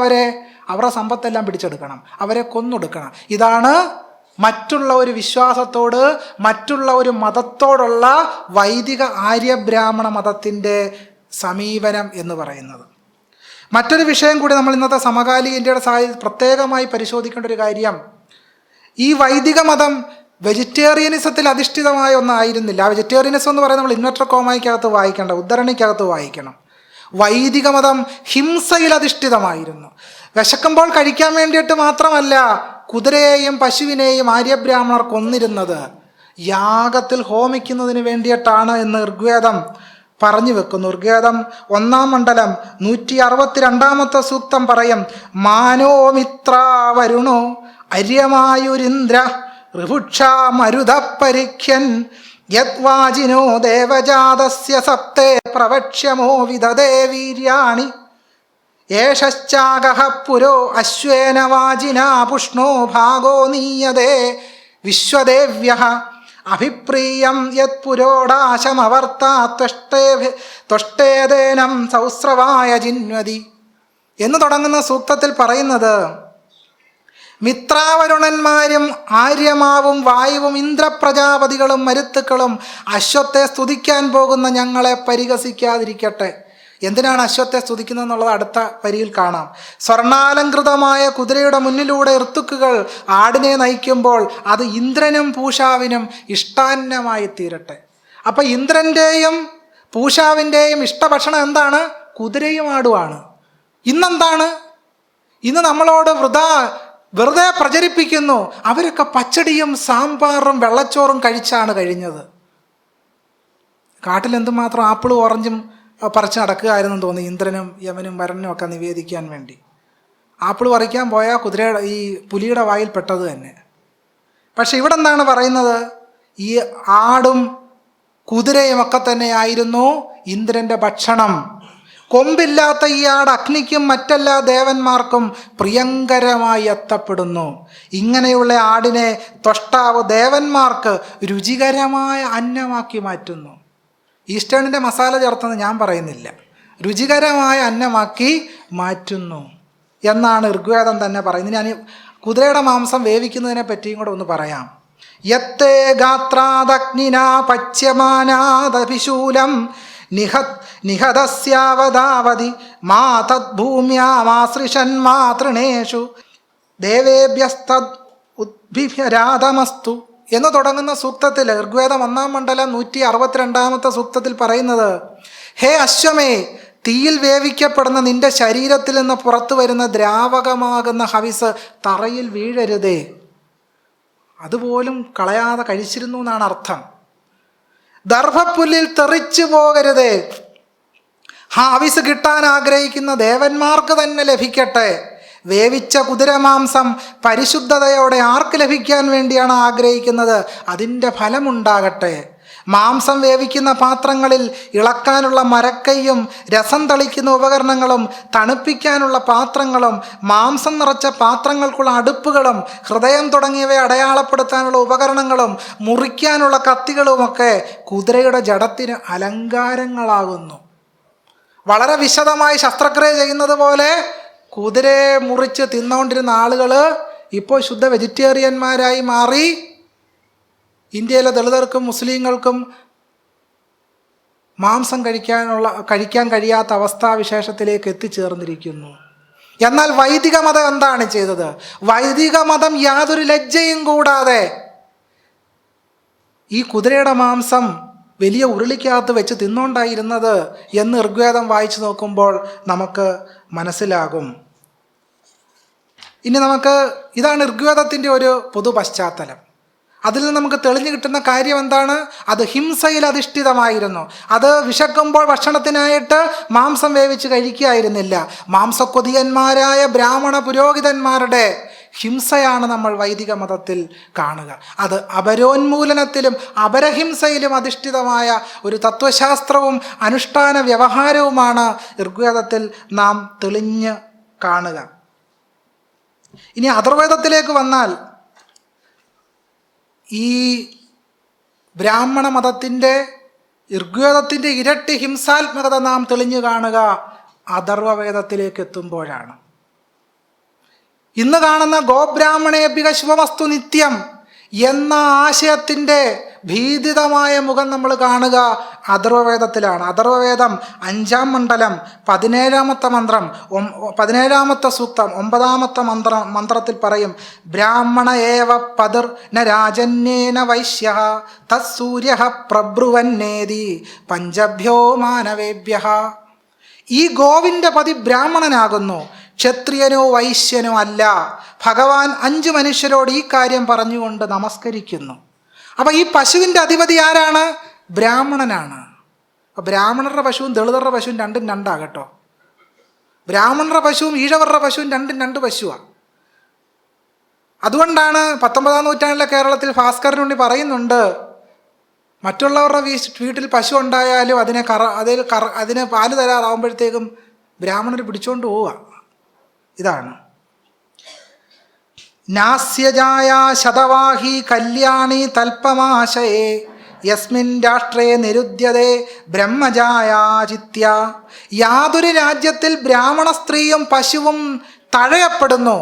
അവരുടെ സമ്പത്തെല്ലാം പിടിച്ചെടുക്കണം, അവരെ കൊന്നൊടുക്കണം. ഇതാണ് മറ്റുള്ള ഒരു വിശ്വാസത്തോട്, മറ്റുള്ള ഒരു മതത്തോടുള്ള വൈദിക ആര്യബ്രാഹ്മണ മതത്തിൻ്റെ സമീപനം എന്ന് പറയുന്നത്. മറ്റൊരു വിഷയം കൂടി നമ്മൾ ഇന്നത്തെ സമകാലിക ഇന്ത്യയുടെ സാഹചര്യം പ്രത്യേകമായി പരിശോധിക്കേണ്ട ഒരു കാര്യം, ഈ വൈദിക മതം വെജിറ്റേറിയനിസത്തിൽ അധിഷ്ഠിതമായ ഒന്നായിരുന്നില്ല. ആ വെജിറ്റേറിയനിസം എന്ന് പറയുന്നത് നമ്മൾ ഇൻവെർട്ടർ കോമയ്ക്കകത്ത് വായിക്കേണ്ട, ഉദ്ധരണിക്കകത്ത് വായിക്കണം. വൈദിക മതം ഹിംസയിൽ അധിഷ്ഠിതമായിരുന്നു. വിശക്കുമ്പോൾ കഴിക്കാൻ വേണ്ടിയിട്ട് മാത്രമല്ല കുതിരയെയും പശുവിനെയും ആര്യബ്രാഹ്മണർ കൊന്നിരുന്നത്, യാഗത്തിൽ ഹോമിക്കുന്നതിന് വേണ്ടിയിട്ടാണ് എന്ന് ഋഗ്വേദം പറഞ്ഞു വെക്കുന്നു. ഋഗ്വേദം 1-ാം മണ്ഡലം 162-ാമത്തെ സൂക്തം പറയും, മാനോമിത്ര വരുണോ അര്യമായുരിന്ദ്ര ഋഭുക്ഷ മരുതപരിഖ്യൻ യദ്വാജിനോ ദേവജാതസ്യ സപ്തേ പ്രവക്ഷ്യമോ വിദദേ വീര്യാണി യേഷശ്ചാഗഃ പുരോ അശ്വേന വാജിനാ പുഷ്ണോ ഭാഗോ നീയതേ വിശ്വദേവ്യഃ അഭിപ്രിയം യത് പുരോടാശമവർത്താ ത്വഷ്ടേതേനം സൗസ്രവായ ജിന്വതി എന്ന് തുടങ്ങുന്ന സൂക്തത്തിൽ പറയുന്നത്, മിത്രാവരുണന്മാരും ആര്യമാവും വായുവും ഇന്ദ്രപ്രജാപതികളും മരുത്തുക്കളും അശ്വത്തെ സ്തുതിക്കാൻ പോകുന്ന ഞങ്ങളെ പരിഹസിക്കാതിരിക്കട്ടെ. എന്തിനാണ് അശ്വത്തെ സ്തുതിക്കുന്നത് എന്നുള്ളത് അടുത്ത വരിയിൽ കാണാം. സ്വർണാലങ്കൃതമായ കുതിരയുടെ മുന്നിലൂടെ ഋത്തുക്കുകൾ ആടിനെ നയിക്കുമ്പോൾ അത് ഇന്ദ്രനും പൂഷാവിനും ഇഷ്ടാന്നമായി തീരട്ടെ. അപ്പം ഇന്ദ്രൻ്റെയും പൂഷാവിൻ്റെയും ഇഷ്ടഭക്ഷണം എന്താണ്? കുതിരയും ആടുമാണ്. ഇന്നെന്താണ്? ഇന്ന് നമ്മളോട് വെറുതെ പ്രചരിപ്പിക്കുന്നു, അവരൊക്കെ പച്ചടിയും സാമ്പാറും വെള്ളച്ചോറും കഴിച്ചാണ് കഴിഞ്ഞത്. കാട്ടിൽ എന്തുമാത്രം ആപ്പിളും ഓറഞ്ചും പറിച്ച് നടക്കുകയായിരുന്നു തോന്നി ഇന്ദ്രനും യമനും വരനും ഒക്കെ നിവേദിക്കാൻ വേണ്ടി. ആപ്പിൾ പറിക്കാൻ പോയാൽ ഈ പുലിയുടെ വായിൽ പെട്ടത് തന്നെ. പക്ഷെ ഇവിടെ എന്താണ് പറയുന്നത്? ഈ ആടും കുതിരയും ഒക്കെ തന്നെയായിരുന്നു ഇന്ദ്രൻ്റെ ഭക്ഷണം. കൊമ്പില്ലാത്ത ഈ ആട് അഗ്നിക്കും മറ്റെല്ലാ ദേവന്മാർക്കും പ്രിയങ്കരമായി എത്തപ്പെടുന്നു. ഇങ്ങനെയുള്ള ആടിനെ ത്വഷ്ടാവ് ദേവന്മാർക്ക് രുചികരമായ അന്നമാക്കി മാറ്റുന്നു. ഈസ്റ്റേണിൻ്റെ മസാല ചേർത്തെന്ന് ഞാൻ പറയുന്നില്ല, രുചികരമായ അന്നമാക്കി മാറ്റുന്നു എന്നാണ് ഋഗ്വേദം തന്നെ പറയുന്നത്. ഞാൻ കുതിരയുടെ മാംസം വേവിക്കുന്നതിനെ പറ്റിയും കൂടെ ഒന്ന് പറയാം. യത്തേ ഗാത്രാദഗ്നിന പച്യമാനാദഭിശൂലം നിഹതസ്യാവതാവതി മാ തദ്ഭൂമ്യാമാസൃശൻ മാതൃണേഷു ദേവേഭ്യസ്തദ് ഉദ്ഭിരാതമസ്തു എന്ന് തുടങ്ങുന്ന സൂക്തത്തിൽ, ഋഗ്വേദം 1-ാം മണ്ഡലം 162-ാമത്തെ സൂക്തത്തിൽ പറയുന്നത്, ഹേ അശ്വമേ, തീയിൽ വേവിക്കപ്പെടുന്ന നിന്റെ ശരീരത്തിൽ നിന്ന് പുറത്തു വരുന്ന ദ്രാവകമാകുന്ന ഹവിസ് തറയിൽ വീഴരുതേ. അതുപോലും കളയാതെ കഴിച്ചിരുന്നു എന്നാണ് അർത്ഥം. ദർഭപ്പുല്ലിൽ തെറിച്ചു പോകരുതേ. ഹവിസ് കിട്ടാൻ ആഗ്രഹിക്കുന്ന ദേവന്മാർക്ക് തന്നെ ലഭിക്കട്ടെ. വേവിച്ച കുതിരമാംസം പരിശുദ്ധതയോടെ ആർക്ക് ലഭിക്കാൻ വേണ്ടിയാണ് ആഗ്രഹിക്കുന്നത്, അതിൻ്റെ ഫലമുണ്ടാകട്ടെ. മാംസം വേവിക്കുന്ന പാത്രങ്ങളിൽ ഇളക്കാനുള്ള മരക്കൈയും രസം തളിക്കുന്ന ഉപകരണങ്ങളും തണുപ്പിക്കാനുള്ള പാത്രങ്ങളും മാംസം നിറച്ച പാത്രങ്ങൾക്കുള്ള അടുപ്പുകളും ഹൃദയം തുടങ്ങിയവയെ അടയാളപ്പെടുത്താനുള്ള ഉപകരണങ്ങളും മുറിക്കാനുള്ള കത്തികളുമൊക്കെ കുതിരയുടെ ജഡത്തിന് അലങ്കാരങ്ങളാകുന്നു. വളരെ വിശദമായി ശസ്ത്രക്രിയ ചെയ്യുന്നത് പോലെ കുതിരയെ മുറിച്ച് തിന്നുകൊണ്ടിരുന്ന ആളുകൾ ഇപ്പോൾ ശുദ്ധ വെജിറ്റേറിയന്മാരായി മാറി ഇന്ത്യയിലെ ദളിതർക്കും മുസ്ലിങ്ങൾക്കും മാംസം കഴിക്കാൻ കഴിയാത്ത അവസ്ഥാവിശേഷത്തിലേക്ക് എത്തിച്ചേർന്നിരിക്കുന്നു. എന്നാൽ വൈദിക മതം എന്താണ് ചെയ്തത്? വൈദിക മതം യാതൊരു ലജ്ജയും കൂടാതെ ഈ കുതിരയുടെ മാംസം വലിയ ഉരുളിക്കകത്ത് വെച്ച് തിന്നുകൊണ്ടായിരുന്നത് എന്ന് ഋഗ്വേദം വായിച്ചു നോക്കുമ്പോൾ നമുക്ക് മനസ്സിലാകും. ഇനി ഇതാണ് ഋഗ്വേദത്തിൻ്റെ ഒരു പൊതു പശ്ചാത്തലം. അതിൽ നിന്ന് നമുക്ക് തെളിഞ്ഞു കിട്ടുന്ന കാര്യം എന്താണ്? അത് ഹിംസയിൽ അധിഷ്ഠിതമായിരുന്നു. അത് വിശക്കുമ്പോൾ ഭക്ഷണത്തിനായിട്ട് മാംസം വേവിച്ച് കഴിക്കുകയായിരുന്നില്ല. മാംസക്കൊതിയന്മാരായ ബ്രാഹ്മണ പുരോഹിതന്മാരുടെ ഹിംസയാണ് നമ്മൾ വൈദിക മതത്തിൽ കാണുക. അത് അപരോന്മൂലനത്തിലും അപരഹിംസയിലും അധിഷ്ഠിതമായ ഒരു തത്വശാസ്ത്രവും അനുഷ്ഠാന വ്യവഹാരവുമാണ് ഋഗ്വേദത്തിൽ നാം തെളിഞ്ഞ് കാണുക. ഇനി അഥർവേദത്തിലേക്ക് വന്നാൽ ഈ ബ്രാഹ്മണ മതത്തിൻ്റെ ഋഗ്വേദത്തിൻ്റെ ഇരട്ടി ഹിംസാത്മകത നാം തെളിഞ്ഞു കാണുക അഥർവവേദത്തിലേക്ക് എത്തുമ്പോഴാണ്. ഇന്ന് കാണുന്ന ഗോബ്രാഹ്മണേഭ്യഃ ശുഭമസ്തു നിത്യം എന്ന ആശയത്തിൻ്റെ ഭീതിതമായ മുഖം നമ്മൾ കാണുക അഥർവവേദത്തിലാണ്. അഥർവവേദം 5-ാം മണ്ഡലം 17-ാമത്തെ മന്ത്രം 17-ാമത്തെ സൂക്തം 9-ാമത്തെ മന്ത്രത്തിൽ പറയും, ബ്രാഹ്മണ ഏവ പതിർ ന രാജന്യേന വൈശ്യഃ തത്സൂര്യഃ പ്രബ്രുവന്നേതി പഞ്ചഭ്യോ മാനവേഭ്യഃ. ഈ ഗോവിൻ്റെ പതി ബ്രാഹ്മണനാകുന്നു, ക്ഷത്രിയനോ വൈശ്യനോ അല്ല. ഭഗവാൻ 5 മനുഷ്യരോട് ഈ കാര്യം പറഞ്ഞുകൊണ്ട് നമസ്കരിക്കുന്നു. അപ്പം ഈ പശുവിൻ്റെ അധിപതി ആരാണ്? ബ്രാഹ്മണനാണ്. അപ്പം ബ്രാഹ്മണരുടെ പശുവും ദളിതരുടെ പശുവും രണ്ടും രണ്ടാകട്ടോ. ബ്രാഹ്മണരുടെ പശുവും ഈഴവരുടെ പശുവും രണ്ടും 2 പശുവാണ്. അതുകൊണ്ടാണ് 19-ാം നൂറ്റാണ്ടിലെ കേരളത്തിൽ ഭാസ്കരനുണ്ണി പറയുന്നുണ്ട്, മറ്റുള്ളവരുടെ വീട്ടിൽ പശു ഉണ്ടായാലും അതിന് പാല് തരാറാവുമ്പോഴത്തേക്കും ബ്രാഹ്മണർ പിടിച്ചുകൊണ്ട് പോവുക. ഇതാണ് നാസ്യജായ ശതവാഹി കല്യാണി തൽപമാശയേ യസ്മിൻ രാഷ്ട്രേ നിരുദ്യതേ ബ്രഹ്മജായാചിത്യ. യാതൊരു രാജ്യത്തിൽ ബ്രാഹ്മണ സ്ത്രീയും പശുവും തഴയപ്പെടുന്നു,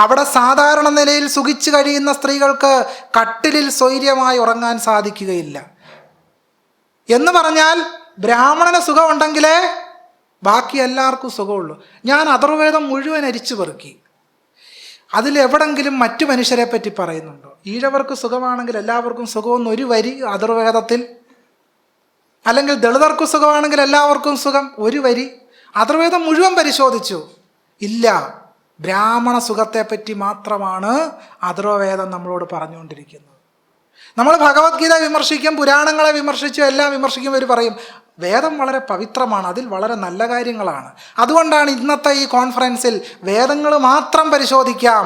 അവിടെ സാധാരണ നിലയിൽ സുഖിച്ചു കഴിയുന്ന സ്ത്രീകൾക്ക് കട്ടിലിൽ സ്വൈര്യമായി ഉറങ്ങാൻ സാധിക്കുകയില്ല. എന്ന് പറഞ്ഞാൽ ബ്രാഹ്മണന് സുഖമുണ്ടെങ്കിലേ ബാക്കി എല്ലാവർക്കും സുഖമുള്ളൂ. ഞാൻ അഥർവവേദം മുഴുവൻ അരിച്ചു പെറുക്കി. അതിലെവിടെങ്കിലും മറ്റു മനുഷ്യരെ പറ്റി പറയുന്നുണ്ടോ? ഈഴവർക്ക് സുഖമാണെങ്കിൽ എല്ലാവർക്കും സുഖമെന്ന് ഒരു വരി അഥർവവേദത്തിൽ, അല്ലെങ്കിൽ ദളിതർക്ക് സുഖമാണെങ്കിൽ എല്ലാവർക്കും സുഖം ഒരു വരി. അഥർവവേദം മുഴുവൻ പരിശോധിച്ചു, ഇല്ല. ബ്രാഹ്മണ സുഖത്തെപ്പറ്റി മാത്രമാണ് അഥർവവേദം നമ്മളോട് പറഞ്ഞുകൊണ്ടിരിക്കുന്നത്. നമ്മൾ ഭഗവത്ഗീത വിമർശിക്കും, പുരാണങ്ങളെ വിമർശിച്ചും എല്ലാം വിമർശിക്കുമ്പോൾ പറയും വേദം വളരെ പവിത്രമാണ്, അതിൽ വളരെ നല്ല കാര്യങ്ങളാണ്. അതുകൊണ്ടാണ് ഇന്നത്തെ ഈ കോൺഫറൻസിൽ വേദങ്ങൾ മാത്രം പരിശോധിക്കാം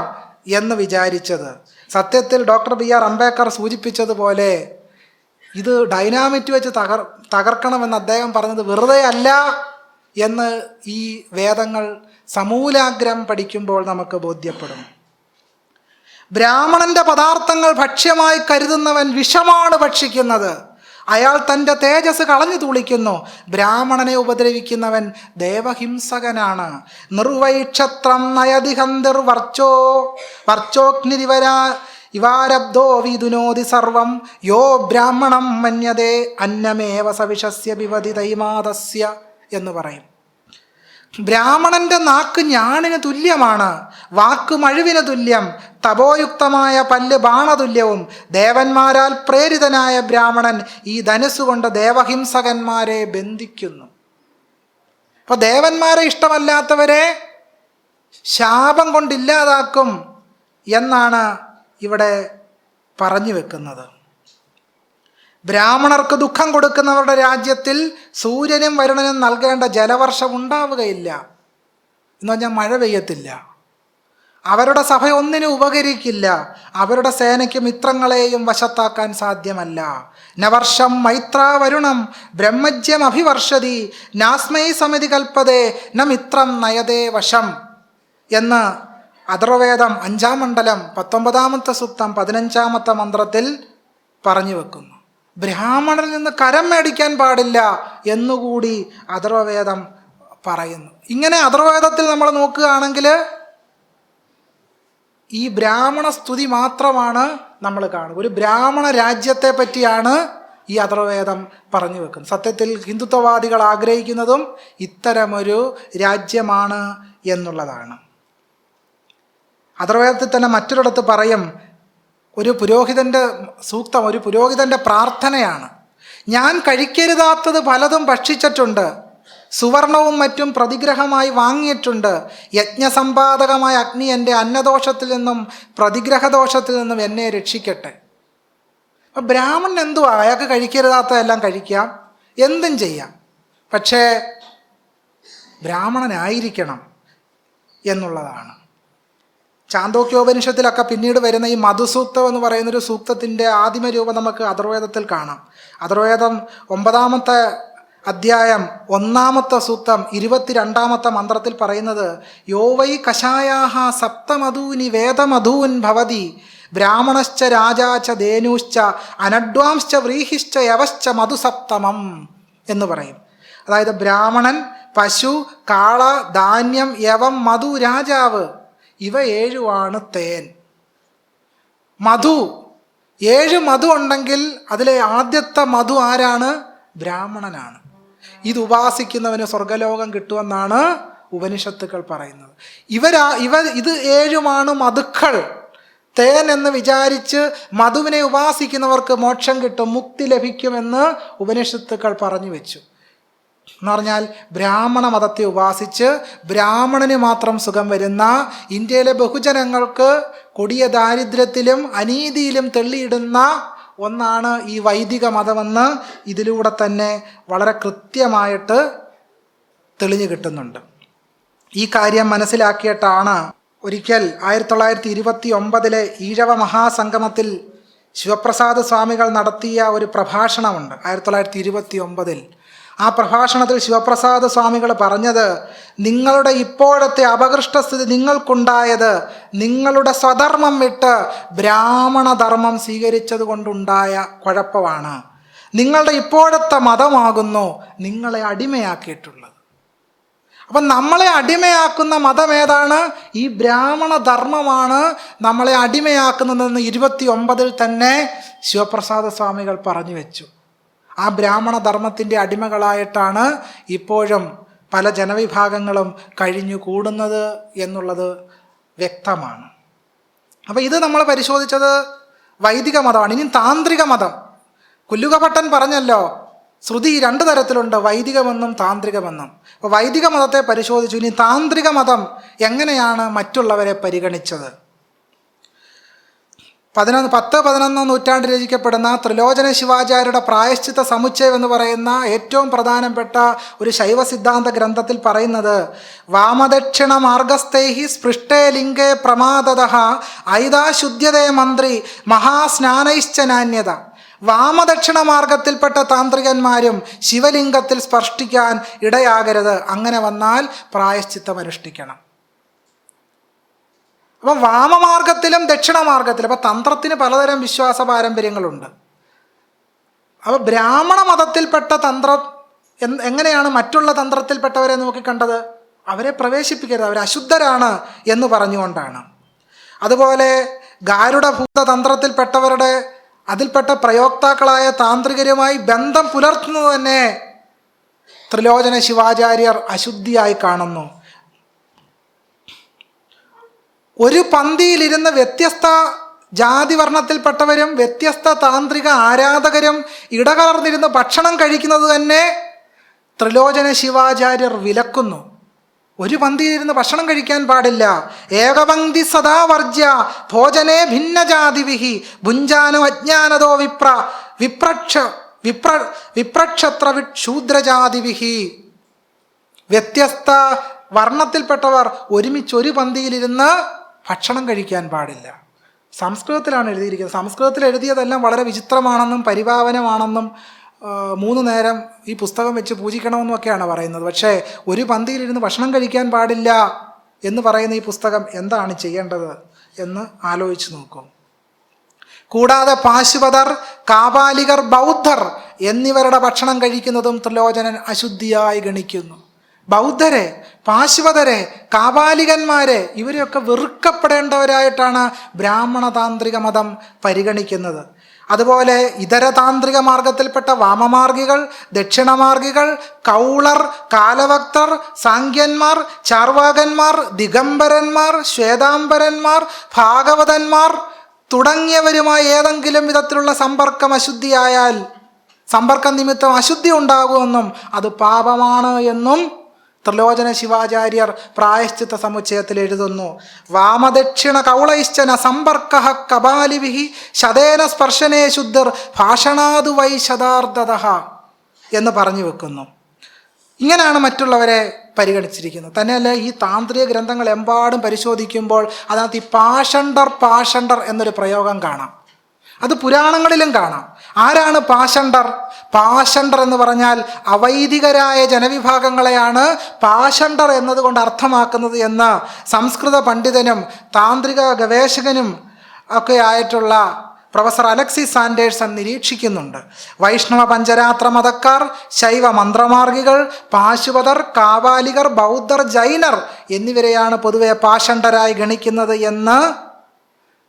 എന്ന് വിചാരിച്ചത്. സത്യത്തിൽ ഡോക്ടർ BR അംബേദ്കർ സൂചിപ്പിച്ചതുപോലെ ഇത് ഡൈനാമിറ്റ് വെച്ച് തകർക്കണമെന്ന് അദ്ദേഹം പറഞ്ഞത് വെറുതെ അല്ല എന്ന് ഈ വേദങ്ങൾ സമൂലാഗ്രം പഠിക്കുമ്പോൾ നമുക്ക് ബോധ്യപ്പെടും. ബ്രാഹ്മണന്റെ പദാർത്ഥങ്ങൾ ഭക്ഷ്യമായി കരുതുന്നവൻ വിഷമാണ് ഭക്ഷിക്കുന്നത്. അയാൾ തൻ്റെ തേജസ് കളഞ്ഞു തൂളിക്കുന്നു. ബ്രാഹ്മണനെ ഉപദ്രവിക്കുന്നവൻ ദേവഹിംസകനാണ്. നിർവൈക്ഷത്രം നയതിഹന്തിർ വർച്ചോഗ്നിരിവരാ ഇവാരബ്ദോ വിദുനോതി സർവം യോ ബ്രാഹ്മണം മന്യതേ അന്നമേവ സവിഷസ്യ പിബതി തൈമാതസ്യ എന്ന് പറയും. ബ്രാഹ്മണന്റെ നാക്ക് ഞാണിന് തുല്യമാണ്, വാക്ക് മഴുവിന് തുല്യം, തപോയുക്തമായ പല്ല് ബാണതുല്യവും. ദേവന്മാരാൽ പ്രേരിതനായ ബ്രാഹ്മണൻ ഈ ധനുസ്സുകൊണ്ട് ദേവഹിംസകന്മാരെ ബന്ധിക്കുന്നു. അപ്പൊ ദേവന്മാരെ ഇഷ്ടമല്ലാത്തവരെ ശാപം കൊണ്ടില്ലാതാക്കും എന്നാണ് ഇവിടെ പറഞ്ഞു വെക്കുന്നത്. ബ്രാഹ്മണർക്ക് ദുഃഖം കൊടുക്കുന്നവരുടെ രാജ്യത്തിൽ സൂര്യനും വരുണനും നൽകേണ്ട ജലവർഷം ഉണ്ടാവുകയില്ല. എന്ന് പറഞ്ഞാൽ മഴ പെയ്യത്തില്ല. അവരുടെ സഭ ഒന്നിനും ഉപകരിക്കില്ല. അവരുടെ സേനയ്ക്ക് മിത്രങ്ങളെയും വശത്താക്കാൻ സാധ്യമല്ല. നവർഷം മൈത്രാവരുണം ബ്രഹ്മജ്യം അഭിവർഷതി നാസ്മൈ സമിതി കൽപ്പതേ ന മിത്രം നയതേ വശം എന്ന് അഥർവവേദം 5-ാം മണ്ഡലം 19-ാമത്തെ സൂക്തം 15-ാമത്തെ മന്ത്രത്തിൽ പറഞ്ഞു വെക്കുന്നു. ബ്രാഹ്മണനിൽ നിന്ന് കരം മേടിക്കാൻ പാടില്ല എന്നുകൂടി അഥർവവേദം പറയുന്നു. ഇങ്ങനെ അഥർവവേദത്തിൽ നമ്മൾ നോക്കുകയാണെങ്കിൽ ഈ ബ്രാഹ്മണ സ്തുതി മാത്രമാണ് നമ്മൾ കാണുക. ഒരു ബ്രാഹ്മണ രാജ്യത്തെ പറ്റിയാണ് ഈ അഥർവവേദം പറഞ്ഞു വെക്കുന്നത്. സത്യത്തിൽ ഹിന്ദുത്വവാദികൾ ആഗ്രഹിക്കുന്നതും ഇത്തരമൊരു രാജ്യമാണ് എന്നുള്ളതാണ്. അഥർവവേദത്തിൽ തന്നെ മറ്റൊരിടത്ത് പറയും, ഒരു പുരോഹിതൻ്റെ സൂക്തം, ഒരു പുരോഹിതൻ്റെ പ്രാർത്ഥനയാണ്. ഞാൻ കഴിക്കരുതാത്തത് പലതും ഭക്ഷിച്ചിട്ടുണ്ട്, സുവർണവും മറ്റും പ്രതിഗ്രഹമായി വാങ്ങിയിട്ടുണ്ട്. യജ്ഞസമ്പാദകമായ അഗ്നി എൻ്റെ അന്നദോഷത്തിൽ നിന്നും പ്രതിഗ്രഹദോഷത്തിൽ നിന്നും എന്നെ രക്ഷിക്കട്ടെ. അപ്പം ബ്രാഹ്മണൻ എന്തുവാ, അയാൾക്ക് കഴിക്കരുതാത്തതെല്ലാം കഴിക്കാം, എന്തും ചെയ്യാം, പക്ഷേ ബ്രാഹ്മണനായിരിക്കണം എന്നുള്ളതാണ്. ചാന്തോക്യോപനിഷത്തിലൊക്കെ പിന്നീട് വരുന്ന ഈ മധുസൂക്തം എന്ന് പറയുന്നൊരു സൂക്തത്തിൻ്റെ ആദിമ രൂപം നമുക്ക് അഥർവവേദത്തിൽ കാണാം. അഥർവവേദം 9-ാമത്തെ അധ്യായം 1-ാമത്തെ സൂക്തം 22-ാമത്തെ മന്ത്രത്തിൽ പറയുന്നത്, യോ വൈ കഷായാഹ സപ്തമധൂനി വേദമധൂൻ ഭവതി ബ്രാഹ്മണശ്ച രാജാച്ച ധേനുശ്ച അനഡ്വാംശ്ച വ്രീഹിശ്ച യവശ്ച മധുസപ്തമം എന്ന് പറയും. അതായത് ബ്രാഹ്മണൻ, പശു, കാള, ധാന്യം, യവം, മധു, രാജാവ്, ഇവ 7 തേൻ. മധു, 7 മധു ഉണ്ടെങ്കിൽ അതിലെ ആദ്യത്തെ മധു ആരാണ്? ബ്രാഹ്മണനാണ്. ഇത് ഉപാസിക്കുന്നവന് സ്വർഗലോകം കിട്ടുമെന്നാണ് ഉപനിഷത്തുക്കൾ പറയുന്നത്. ഇത് 7 മധുക്കൾ. തേൻ എന്ന് വിചാരിച്ച് മധുവിനെ ഉപാസിക്കുന്നവർക്ക് മോക്ഷം കിട്ടും, മുക്തി ലഭിക്കുമെന്ന് ഉപനിഷത്തുക്കൾ പറഞ്ഞു വെച്ചു. എന്ന് പറഞ്ഞാൽ ബ്രാഹ്മണ മതത്തെ ഉപാസിച്ച് ബ്രാഹ്മണന് മാത്രം സുഖം വരുന്ന ഇന്ത്യയിലെ ബഹുജനങ്ങൾക്ക് കൊടിയ ദാരിദ്ര്യത്തിലും അനീതിയിലും തെള്ളിയിടുന്ന ഒന്നാണ് ഈ വൈദിക മതമെന്ന് ഇതിലൂടെ തന്നെ വളരെ കൃത്യമായിട്ട് തെളിഞ്ഞു കിട്ടുന്നുണ്ട്. ഈ കാര്യം മനസ്സിലാക്കിയിട്ടാണ് ഒരിക്കൽ 1929 ഈഴവ മഹാസംഗമത്തിൽ ശിവപ്രസാദ് സ്വാമികൾ നടത്തിയ ഒരു പ്രഭാഷണമുണ്ട്. 1929 ആ പ്രഭാഷണത്തിൽ ശിവപ്രസാദ സ്വാമികൾ പറഞ്ഞത്, നിങ്ങളുടെ ഇപ്പോഴത്തെ അപകൃഷ്ടസ്ഥിതി നിങ്ങൾക്കുണ്ടായത് നിങ്ങളുടെ സ്വധർമ്മം വിട്ട് ബ്രാഹ്മണധർമ്മം സ്വീകരിച്ചത് കൊണ്ടുണ്ടായ കുഴപ്പമാണ്. നിങ്ങളുടെ ഇപ്പോഴത്തെ മതമാകുന്നു നിങ്ങളെ അടിമയാക്കിയിട്ടുള്ളത്. അപ്പം നമ്മളെ അടിമയാക്കുന്ന മതം ഏതാണ്? ഈ ബ്രാഹ്മണധർമ്മമാണ് നമ്മളെ അടിമയാക്കുന്നതെന്ന് 29 തന്നെ ശിവപ്രസാദ സ്വാമികൾ പറഞ്ഞു വെച്ചു. ആ ബ്രാഹ്മണ ധർമ്മത്തിൻ്റെ അടിമകളായിട്ടാണ് ഇപ്പോഴും പല ജനവിഭാഗങ്ങളും കഴിഞ്ഞു കൂടുന്നത് എന്നുള്ളത് വ്യക്തമാണ്. അപ്പോൾ ഇത് നമ്മൾ പരിശോധിച്ചത് വൈദിക മതമാണ്. ഇനി താന്ത്രിക മതം. കുല്ലുകഭട്ടൻ പറഞ്ഞല്ലോ, ശ്രുതി 2 തരത്തിലുണ്ട്, വൈദികമെന്നും താന്ത്രികമെന്നും. അപ്പോൾ വൈദിക മതത്തെ പരിശോധിച്ചു. ഇനി താന്ത്രിക മതം എങ്ങനെയാണ് മറ്റുള്ളവരെ പരിഗണിച്ചത്? 10-11 നൂറ്റാണ്ടിൽ രചിക്കപ്പെടുന്ന ത്രിലോചന ശിവാചാര്യരുടെ പ്രായശ്ചിത്ത സമുച്ചയം എന്ന് പറയുന്ന ഏറ്റവും പ്രധാനപ്പെട്ട ഒരു ശൈവ സിദ്ധാന്ത ഗ്രന്ഥത്തിൽ പറയുന്നത്, വാമദക്ഷിണ മാർഗസ്ഥൈഹി സ്പൃഷ്ടേ ലിംഗേ പ്രമാദതഃ ഐതാ ശുദ്ധ്യതേ മന്ത്രി മഹാസ്നാനൈശ്ച നാന്യത. വാമദക്ഷിണ മാർഗത്തിൽപ്പെട്ട താന്ത്രികന്മാരും ശിവലിംഗത്തിൽ സ്പർശിക്കാൻ ഇടയാകരുത്. അങ്ങനെ വന്നാൽ പ്രായശ്ചിത്തം അനുഷ്ഠിക്കണം. അപ്പം വാമമാർഗത്തിലും ദക്ഷിണമാർഗത്തിലും, അപ്പം തന്ത്രത്തിന് പലതരം വിശ്വാസ പാരമ്പര്യങ്ങളുണ്ട്. അപ്പോൾ ബ്രാഹ്മണ മതത്തിൽപ്പെട്ട തന്ത്രം എങ്ങനെയാണ് മറ്റുള്ള തന്ത്രത്തിൽപ്പെട്ടവരെ നോക്കിക്കണ്ടത്? അവരെ പ്രവേശിപ്പിക്കരുത്, അവർ അശുദ്ധരാണ് എന്ന് പറഞ്ഞുകൊണ്ടാണ്. അതുപോലെ ഗാരുഡഭൂത തന്ത്രത്തിൽപ്പെട്ടവരുടെ അതിൽപ്പെട്ട പ്രയോക്താക്കളായ താന്ത്രികരുമായി ബന്ധം പുലർത്തുന്നത് തന്നെ ത്രിലോചന ശിവാചാര്യർ അശുദ്ധിയായി കാണുന്നു. ഒരു പന്തിയിലിരുന്ന് വ്യത്യസ്ത ജാതിവർണ്ണത്തിൽപ്പെട്ടവരും വ്യത്യസ്ത താന്ത്രിക ആരാധകരും ഇടകലർന്നിരുന്ന് ഭക്ഷണം കഴിക്കുന്നത് തന്നെ ത്രിലോചന ശിവാചാര്യർ വിലക്കുന്നു. ഒരു പന്തിയിലിരുന്ന് ഭക്ഷണം കഴിക്കാൻ പാടില്ല. ഏകപങ്ക്തി സദാ വർജ്യ ഭോജനേ ഭിന്നജാതിവിഹി ഭുഞ്ചാനോ അജ്ഞാനതോ വിപ്രക്ഷത്ര ശൂദ്രജാതിവിഹി. വ്യത്യസ്ത വർണ്ണത്തിൽപ്പെട്ടവർ ഒരുമിച്ച് ഒരു പന്തിയിലിരുന്ന് ഭക്ഷണം കഴിക്കാൻ പാടില്ല. സംസ്കൃതത്തിലാണ് എഴുതിയിരിക്കുന്നത്. സംസ്കൃതത്തിൽ എഴുതിയതെല്ലാം വളരെ വിചിത്രമാണെന്നും പരിപാവനമാണെന്നും 3 നേരം ഈ പുസ്തകം വെച്ച് പൂജിക്കണമെന്നൊക്കെയാണ് പറയുന്നത്. പക്ഷേ ഒരു പന്തിയിലിരുന്ന് ഭക്ഷണം കഴിക്കാൻ പാടില്ല എന്ന് പറയുന്ന ഈ പുസ്തകം എന്താണ് ചെയ്യേണ്ടത് എന്ന് ആലോചിച്ച് നോക്കും. കൂടാതെ പാശുപതർ, കാപാലികർ, ബൗദ്ധർ എന്നിവരുടെ ഭക്ഷണം കഴിക്കുന്നതും ത്രിലോചനൻ അശുദ്ധിയായി ഗണിക്കുന്നു. ബൗദ്ധരെ, പാശുപതരെ, കാപാലികന്മാരെ ഇവരെയൊക്കെ വെറുക്കപ്പെടേണ്ടവരായിട്ടാണ് ബ്രാഹ്മണ താന്ത്രിക മതം പരിഗണിക്കുന്നത്. അതുപോലെ ഇതര താന്ത്രിക മാർഗത്തിൽപ്പെട്ട വാമമാർഗികൾ, ദക്ഷിണമാർഗികൾ, കൗളർ, കാലഭക്തർ, സാങ്ക്യന്മാർ, ചാർവാകന്മാർ, ദിഗംബരന്മാർ, ശ്വേതാംബരന്മാർ, ഭാഗവതന്മാർ തുടങ്ങിയവരുമായി ഏതെങ്കിലും വിധത്തിലുള്ള സമ്പർക്കം അശുദ്ധിയായാൽ, സമ്പർക്കം നിമിത്തം അശുദ്ധി ഉണ്ടാകുമെന്നും അത് പാപമാണ് എന്നും ത്രിലോചന ശിവാചാര്യർ പ്രായശ്ചിത്ത സമുച്ചയത്തിൽ എഴുതുന്നു. വാമദക്ഷിണ കൗളൈശ്ചന സമ്പർക്ക കപാലിവിഹി ശതേന സ്പർശനേ ശുദ്ധർ ഭാഷണാതു വൈ ശതാർദ്ധതഃ എന്ന് പറഞ്ഞു വെക്കുന്നു. ഇങ്ങനെയാണ് മറ്റുള്ളവരെ പരിഗണിച്ചിരിക്കുന്നത്. തന്നെയല്ല ഈ താന്ത്രിക ഗ്രന്ഥങ്ങൾ എമ്പാടും പരിശോധിക്കുമ്പോൾ അതിനകത്ത് ഈ പാഷണ്ഡർ എന്നൊരു പ്രയോഗം കാണാം. അത് പുരാണങ്ങളിലും കാണാം. ആരാണ് പാഷണ്ഡർ? പാഷണ്ഡർ എന്ന് പറഞ്ഞാൽ അവൈദികരായ ജനവിഭാഗങ്ങളെയാണ് പാഷണ്ഡർ എന്നതുകൊണ്ട് അർത്ഥമാക്കുന്നത് എന്ന് സംസ്കൃത പണ്ഡിതനും താന്ത്രിക ഗവേഷകനും ഒക്കെ ആയിട്ടുള്ള പ്രൊഫസർ അലക്സിസ് സാൻഡേഴ്സൺ നിരീക്ഷിക്കുന്നുണ്ട്. വൈഷ്ണവ പഞ്ചരാത്ര മതക്കാർ, ശൈവ മന്ത്രമാർഗികൾ, പാശുപതർ, കാപാലികർ, ബൗദ്ധർ, ജൈനർ എന്നിവരെയാണ് പൊതുവെ പാഷണ്ഡരായി ഗണിക്കുന്നത് എന്ന്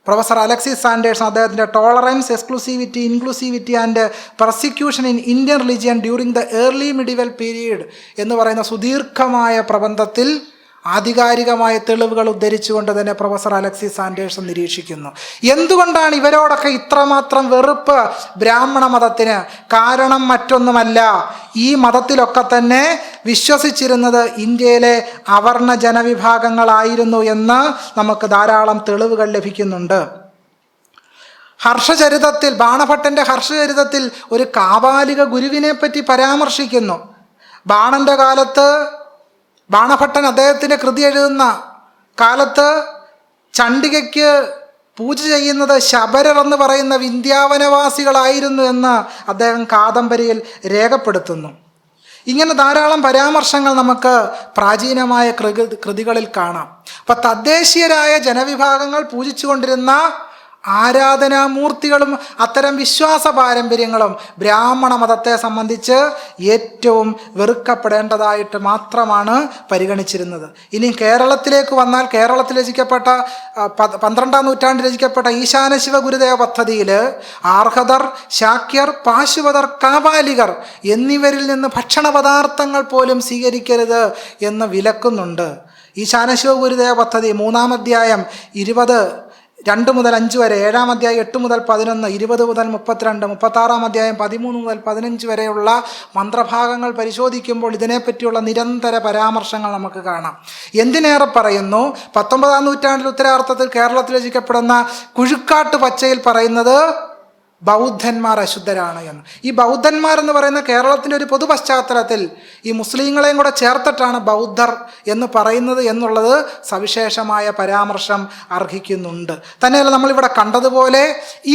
പ്രൊഫസർ അലക്സിസ് സാൻഡേഴ്സൺ അദ്ദേഹത്തിൻ്റെ tolerance, exclusivity, inclusivity and persecution in Indian religion during the early medieval period എന്ന് പറയുന്ന സുദീർഘമായ പ്രബന്ധത്തിൽ ആധികാരികമായ തെളിവുകൾ ഉദ്ധരിച്ചുകൊണ്ട് തന്നെ പ്രൊഫസർ അലക്സിസ് സാൻഡേഴ്സൺ നിരീക്ഷിക്കുന്നു. എന്തുകൊണ്ടാണ് ഇവരോടൊക്കെ ഇത്രമാത്രം വെറുപ്പ് ബ്രാഹ്മണ മതത്തിന്? കാരണം മറ്റൊന്നുമല്ല, ഈ മതത്തിലൊക്കെ തന്നെ വിശ്വസിച്ചിരുന്നത് ഇന്ത്യയിലെ അവർണ ജനവിഭാഗങ്ങളായിരുന്നു എന്ന് നമുക്ക് ധാരാളം തെളിവുകൾ ലഭിക്കുന്നുണ്ട്. ഹർഷചരിതത്തിൽ, ബാണഭട്ടൻ്റെ ഹർഷചരിതത്തിൽ ഒരു കാപാലിക ഗുരുവിനെ പറ്റി പരാമർശിക്കുന്നു. ബാണൻ്റെ കാലത്ത്, ബാണഭട്ടൻ അദ്ദേഹത്തിൻ്റെ കൃതി എഴുതുന്ന കാലത്ത് ചണ്ഡികയ്ക്ക് പൂജ ചെയ്യുന്നത് ശബരർ എന്ന് പറയുന്ന വിന്ധ്യാവനവാസികളായിരുന്നു എന്ന് അദ്ദേഹം കാദംബരിയിൽ രേഖപ്പെടുത്തുന്നു. ഇങ്ങനെ ധാരാളം പരാമർശങ്ങൾ നമുക്ക് പ്രാചീനമായ കൃതികളിൽ കാണാം. അപ്പം തദ്ദേശീയരായ ജനവിഭാഗങ്ങൾ പൂജിച്ചുകൊണ്ടിരുന്ന ആരാധനാമൂർത്തികളും അത്തരം വിശ്വാസ പാരമ്പര്യങ്ങളും ബ്രാഹ്മണ മതത്തെ സംബന്ധിച്ച് ഏറ്റവും വെറുക്കപ്പെടേണ്ടതായിട്ട് മാത്രമാണ് പരിഗണിച്ചിരുന്നത്. ഇനി കേരളത്തിലേക്ക് വന്നാൽ, കേരളത്തിൽ രചിക്കപ്പെട്ട 12-ാം നൂറ്റാണ്ടിൽ രചിക്കപ്പെട്ട ഈശാന ശിവ ഗുരുദേവ പദ്ധതിയിൽ ആർഹതർ, ശാക്യർ, പാശുപതർ, കാപാലികർ എന്നിവരിൽ നിന്ന് ഭക്ഷണ പദാർത്ഥങ്ങൾ പോലും സ്വീകരിക്കരുത് എന്ന് വിലക്കുന്നുണ്ട്. ഈശാന ശിവ ഗുരുദേവ പദ്ധതി 3-ാം അധ്യായം 2 മുതൽ 5 വരെ, 7-ാം അധ്യായം 8 മുതൽ 11, 20 മുതൽ 32, 36-ാം അധ്യായം 13 മുതൽ 15 വരെയുള്ള മന്ത്രഭാഗങ്ങൾ പരിശോധിക്കുമ്പോൾ ഇതിനെപ്പറ്റിയുള്ള നിരന്തര പരാമർശങ്ങൾ നമുക്ക് കാണാം. എന്തിനേറെ പറയുന്നു, 19-ാം നൂറ്റാണ്ടിൽ ഉത്തരാർത്ഥത്തിൽ കേരളത്തിൽ രചിക്കപ്പെടുന്ന കുഴുക്കാട്ട് പച്ചയിൽ പറയുന്നത് ബൗദ്ധന്മാർ അശുദ്ധരാണ് എന്ന്. ഈ ബൗദ്ധന്മാരെന്ന് പറയുന്ന കേരളത്തിൻ്റെ ഒരു പൊതു പശ്ചാത്തലത്തിൽ ഈ മുസ്ലിങ്ങളെയും കൂടെ ചേർത്തിട്ടാണ് ബൗദ്ധർ എന്ന് പറയുന്നത് എന്നുള്ളത് സവിശേഷമായ പരാമർശം അർഹിക്കുന്നുണ്ട്. തന്നെയല്ല, നമ്മളിവിടെ കണ്ടതുപോലെ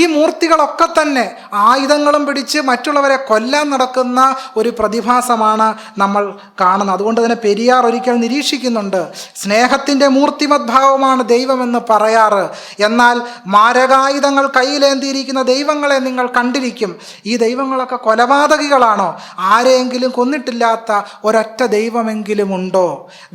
ഈ മൂർത്തികളൊക്കെ തന്നെ ആയുധങ്ങളും പിടിച്ച് മറ്റുള്ളവരെ കൊല്ലാൻ നടക്കുന്ന ഒരു പ്രതിഭാസമാണ് നമ്മൾ കാണുന്നത്. അതുകൊണ്ട് തന്നെ പെരിയാർ ഒരിക്കൽ നിരീക്ഷിക്കുന്നുണ്ട്, സ്നേഹത്തിൻ്റെ മൂർത്തിമദ്ഭാവമാണ് ദൈവമെന്ന് പറയാറ്, എന്നാൽ മാരകായുധങ്ങൾ കയ്യിലേന്തിയിരിക്കുന്ന ദൈവങ്ങളെ നിങ്ങൾ കണ്ടിരിക്കും. ഈ ദൈവങ്ങളൊക്കെ കൊലപാതകികളാണോ? ആരെയെങ്കിലും കൊന്നിട്ടില്ലാത്ത ഒരൊറ്റ ദൈവമെങ്കിലും ഉണ്ടോ?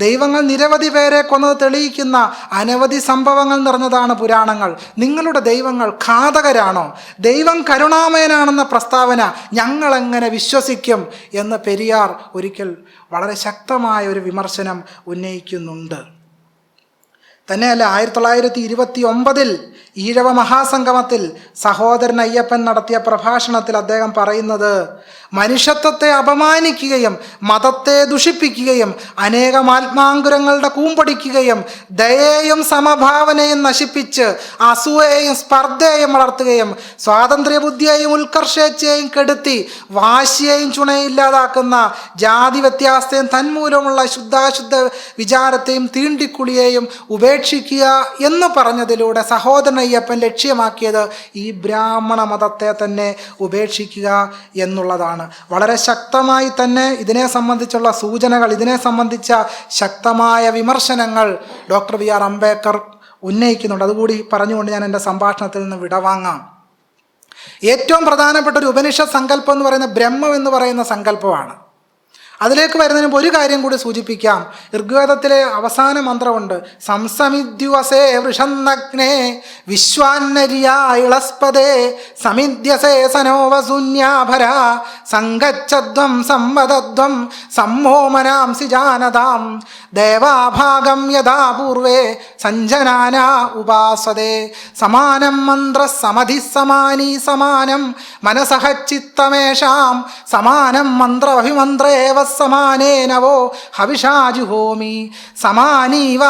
ദൈവങ്ങൾ നിരവധി പേരെ കൊന്നത് തെളിയിക്കുന്ന അനവധി സംഭവങ്ങൾ നിറഞ്ഞതാണ് പുരാണങ്ങൾ. നിങ്ങളുടെ ദൈവങ്ങൾ ഘാതകരാണോ? ദൈവം കരുണാമയനാണെന്ന പ്രസ്താവന ഞങ്ങളെങ്ങനെ വിശ്വസിക്കും എന്ന് പെരിയാർ ഒരിക്കൽ വളരെ ശക്തമായ ഒരു വിമർശനം ഉന്നയിക്കുന്നുണ്ട്. തന്നെയല്ല, 1929 ഈഴവ മഹാസംഗമത്തിൽ സഹോദരൻ അയ്യപ്പൻ നടത്തിയ പ്രഭാഷണത്തിൽ അദ്ദേഹം പറയുന്നത്, മനുഷ്യത്വത്തെ അപമാനിക്കുകയും മതത്തെ ദുഷിപ്പിക്കുകയും അനേകം ആത്മാങ്കുരങ്ങളുടെ കൂമ്പൊടിക്കുകയും ദയയെയും സമഭാവനയും നശിപ്പിച്ച് അസൂയയും സ്പർദ്ധയെയും വളർത്തുകയും സ്വാതന്ത്ര്യബുദ്ധിയെയും ഉത്കർഷേച്ഛയെയും കെടുത്തി വാശിയെയും ചുണയില്ലാതാക്കുന്ന ജാതി വ്യത്യാസത്തെയും തന്മൂലമുള്ള ശുദ്ധാശുദ്ധ വിചാരത്തെയും തീണ്ടിക്കുളിയെയും ഉപേക്ഷിക്കുക എന്ന് പറഞ്ഞതിലൂടെ സഹോദരൻ അയ്യപ്പൻ ലക്ഷ്യമാക്കിയത് ഈ ബ്രാഹ്മണ മതത്തെ തന്നെ ഉപേക്ഷിക്കുക എന്നുള്ളതാണ്. വളരെ ശക്തമായി തന്നെ ഇതിനെ സംബന്ധിച്ചുള്ള സൂചനകൾ, ഇതിനെ സംബന്ധിച്ച ശക്തമായ വിമർശനങ്ങൾ ഡോക്ടർ ബി ആർ അംബേദ്കർ ഉന്നയിക്കുന്നുണ്ട്. അതുകൂടി പറഞ്ഞുകൊണ്ട് ഞാൻ എൻ്റെ സംഭാഷണത്തിൽ നിന്ന് വിടവാങ്ങാം. ഏറ്റവും പ്രധാനപ്പെട്ട ഒരു ഉപനിഷത്ത് സങ്കല്പം എന്ന് പറയുന്ന ബ്രഹ്മം എന്ന് പറയുന്ന സങ്കല്പമാണ്. അതിലേക്ക് വരുന്നതിന് മുമ്പ് ഒരു കാര്യം കൂടി സൂചിപ്പിക്കാം. ഋഗ്വേദത്തിലെ അവസാന മന്ത്രമുണ്ട്, സംസമിദ്യുവസേ വൃഷന്നഗ്നേ വിശ്വാന്നര്യാ ഇളസ്പദേ സമിദ്യസേ സനോവശൂന്യാഭര സംഗച്ഛധ്വം സംവദധ്വം സമ്മോമനാംസി ജാനതാം ദേവാഭാഗം യഥാ പൂർവേ സഞ്ജനാന ഉപാസതേ സമാനം മന്ത്ര സമധി സമാനീ സമാനം മനസഃ ചിത്തമേഷാം സമാനം മന്ത്രമഭിമന്ത്രേവ സമാനേനവോ ഹവിഷാജുഹോമി സമാനീവ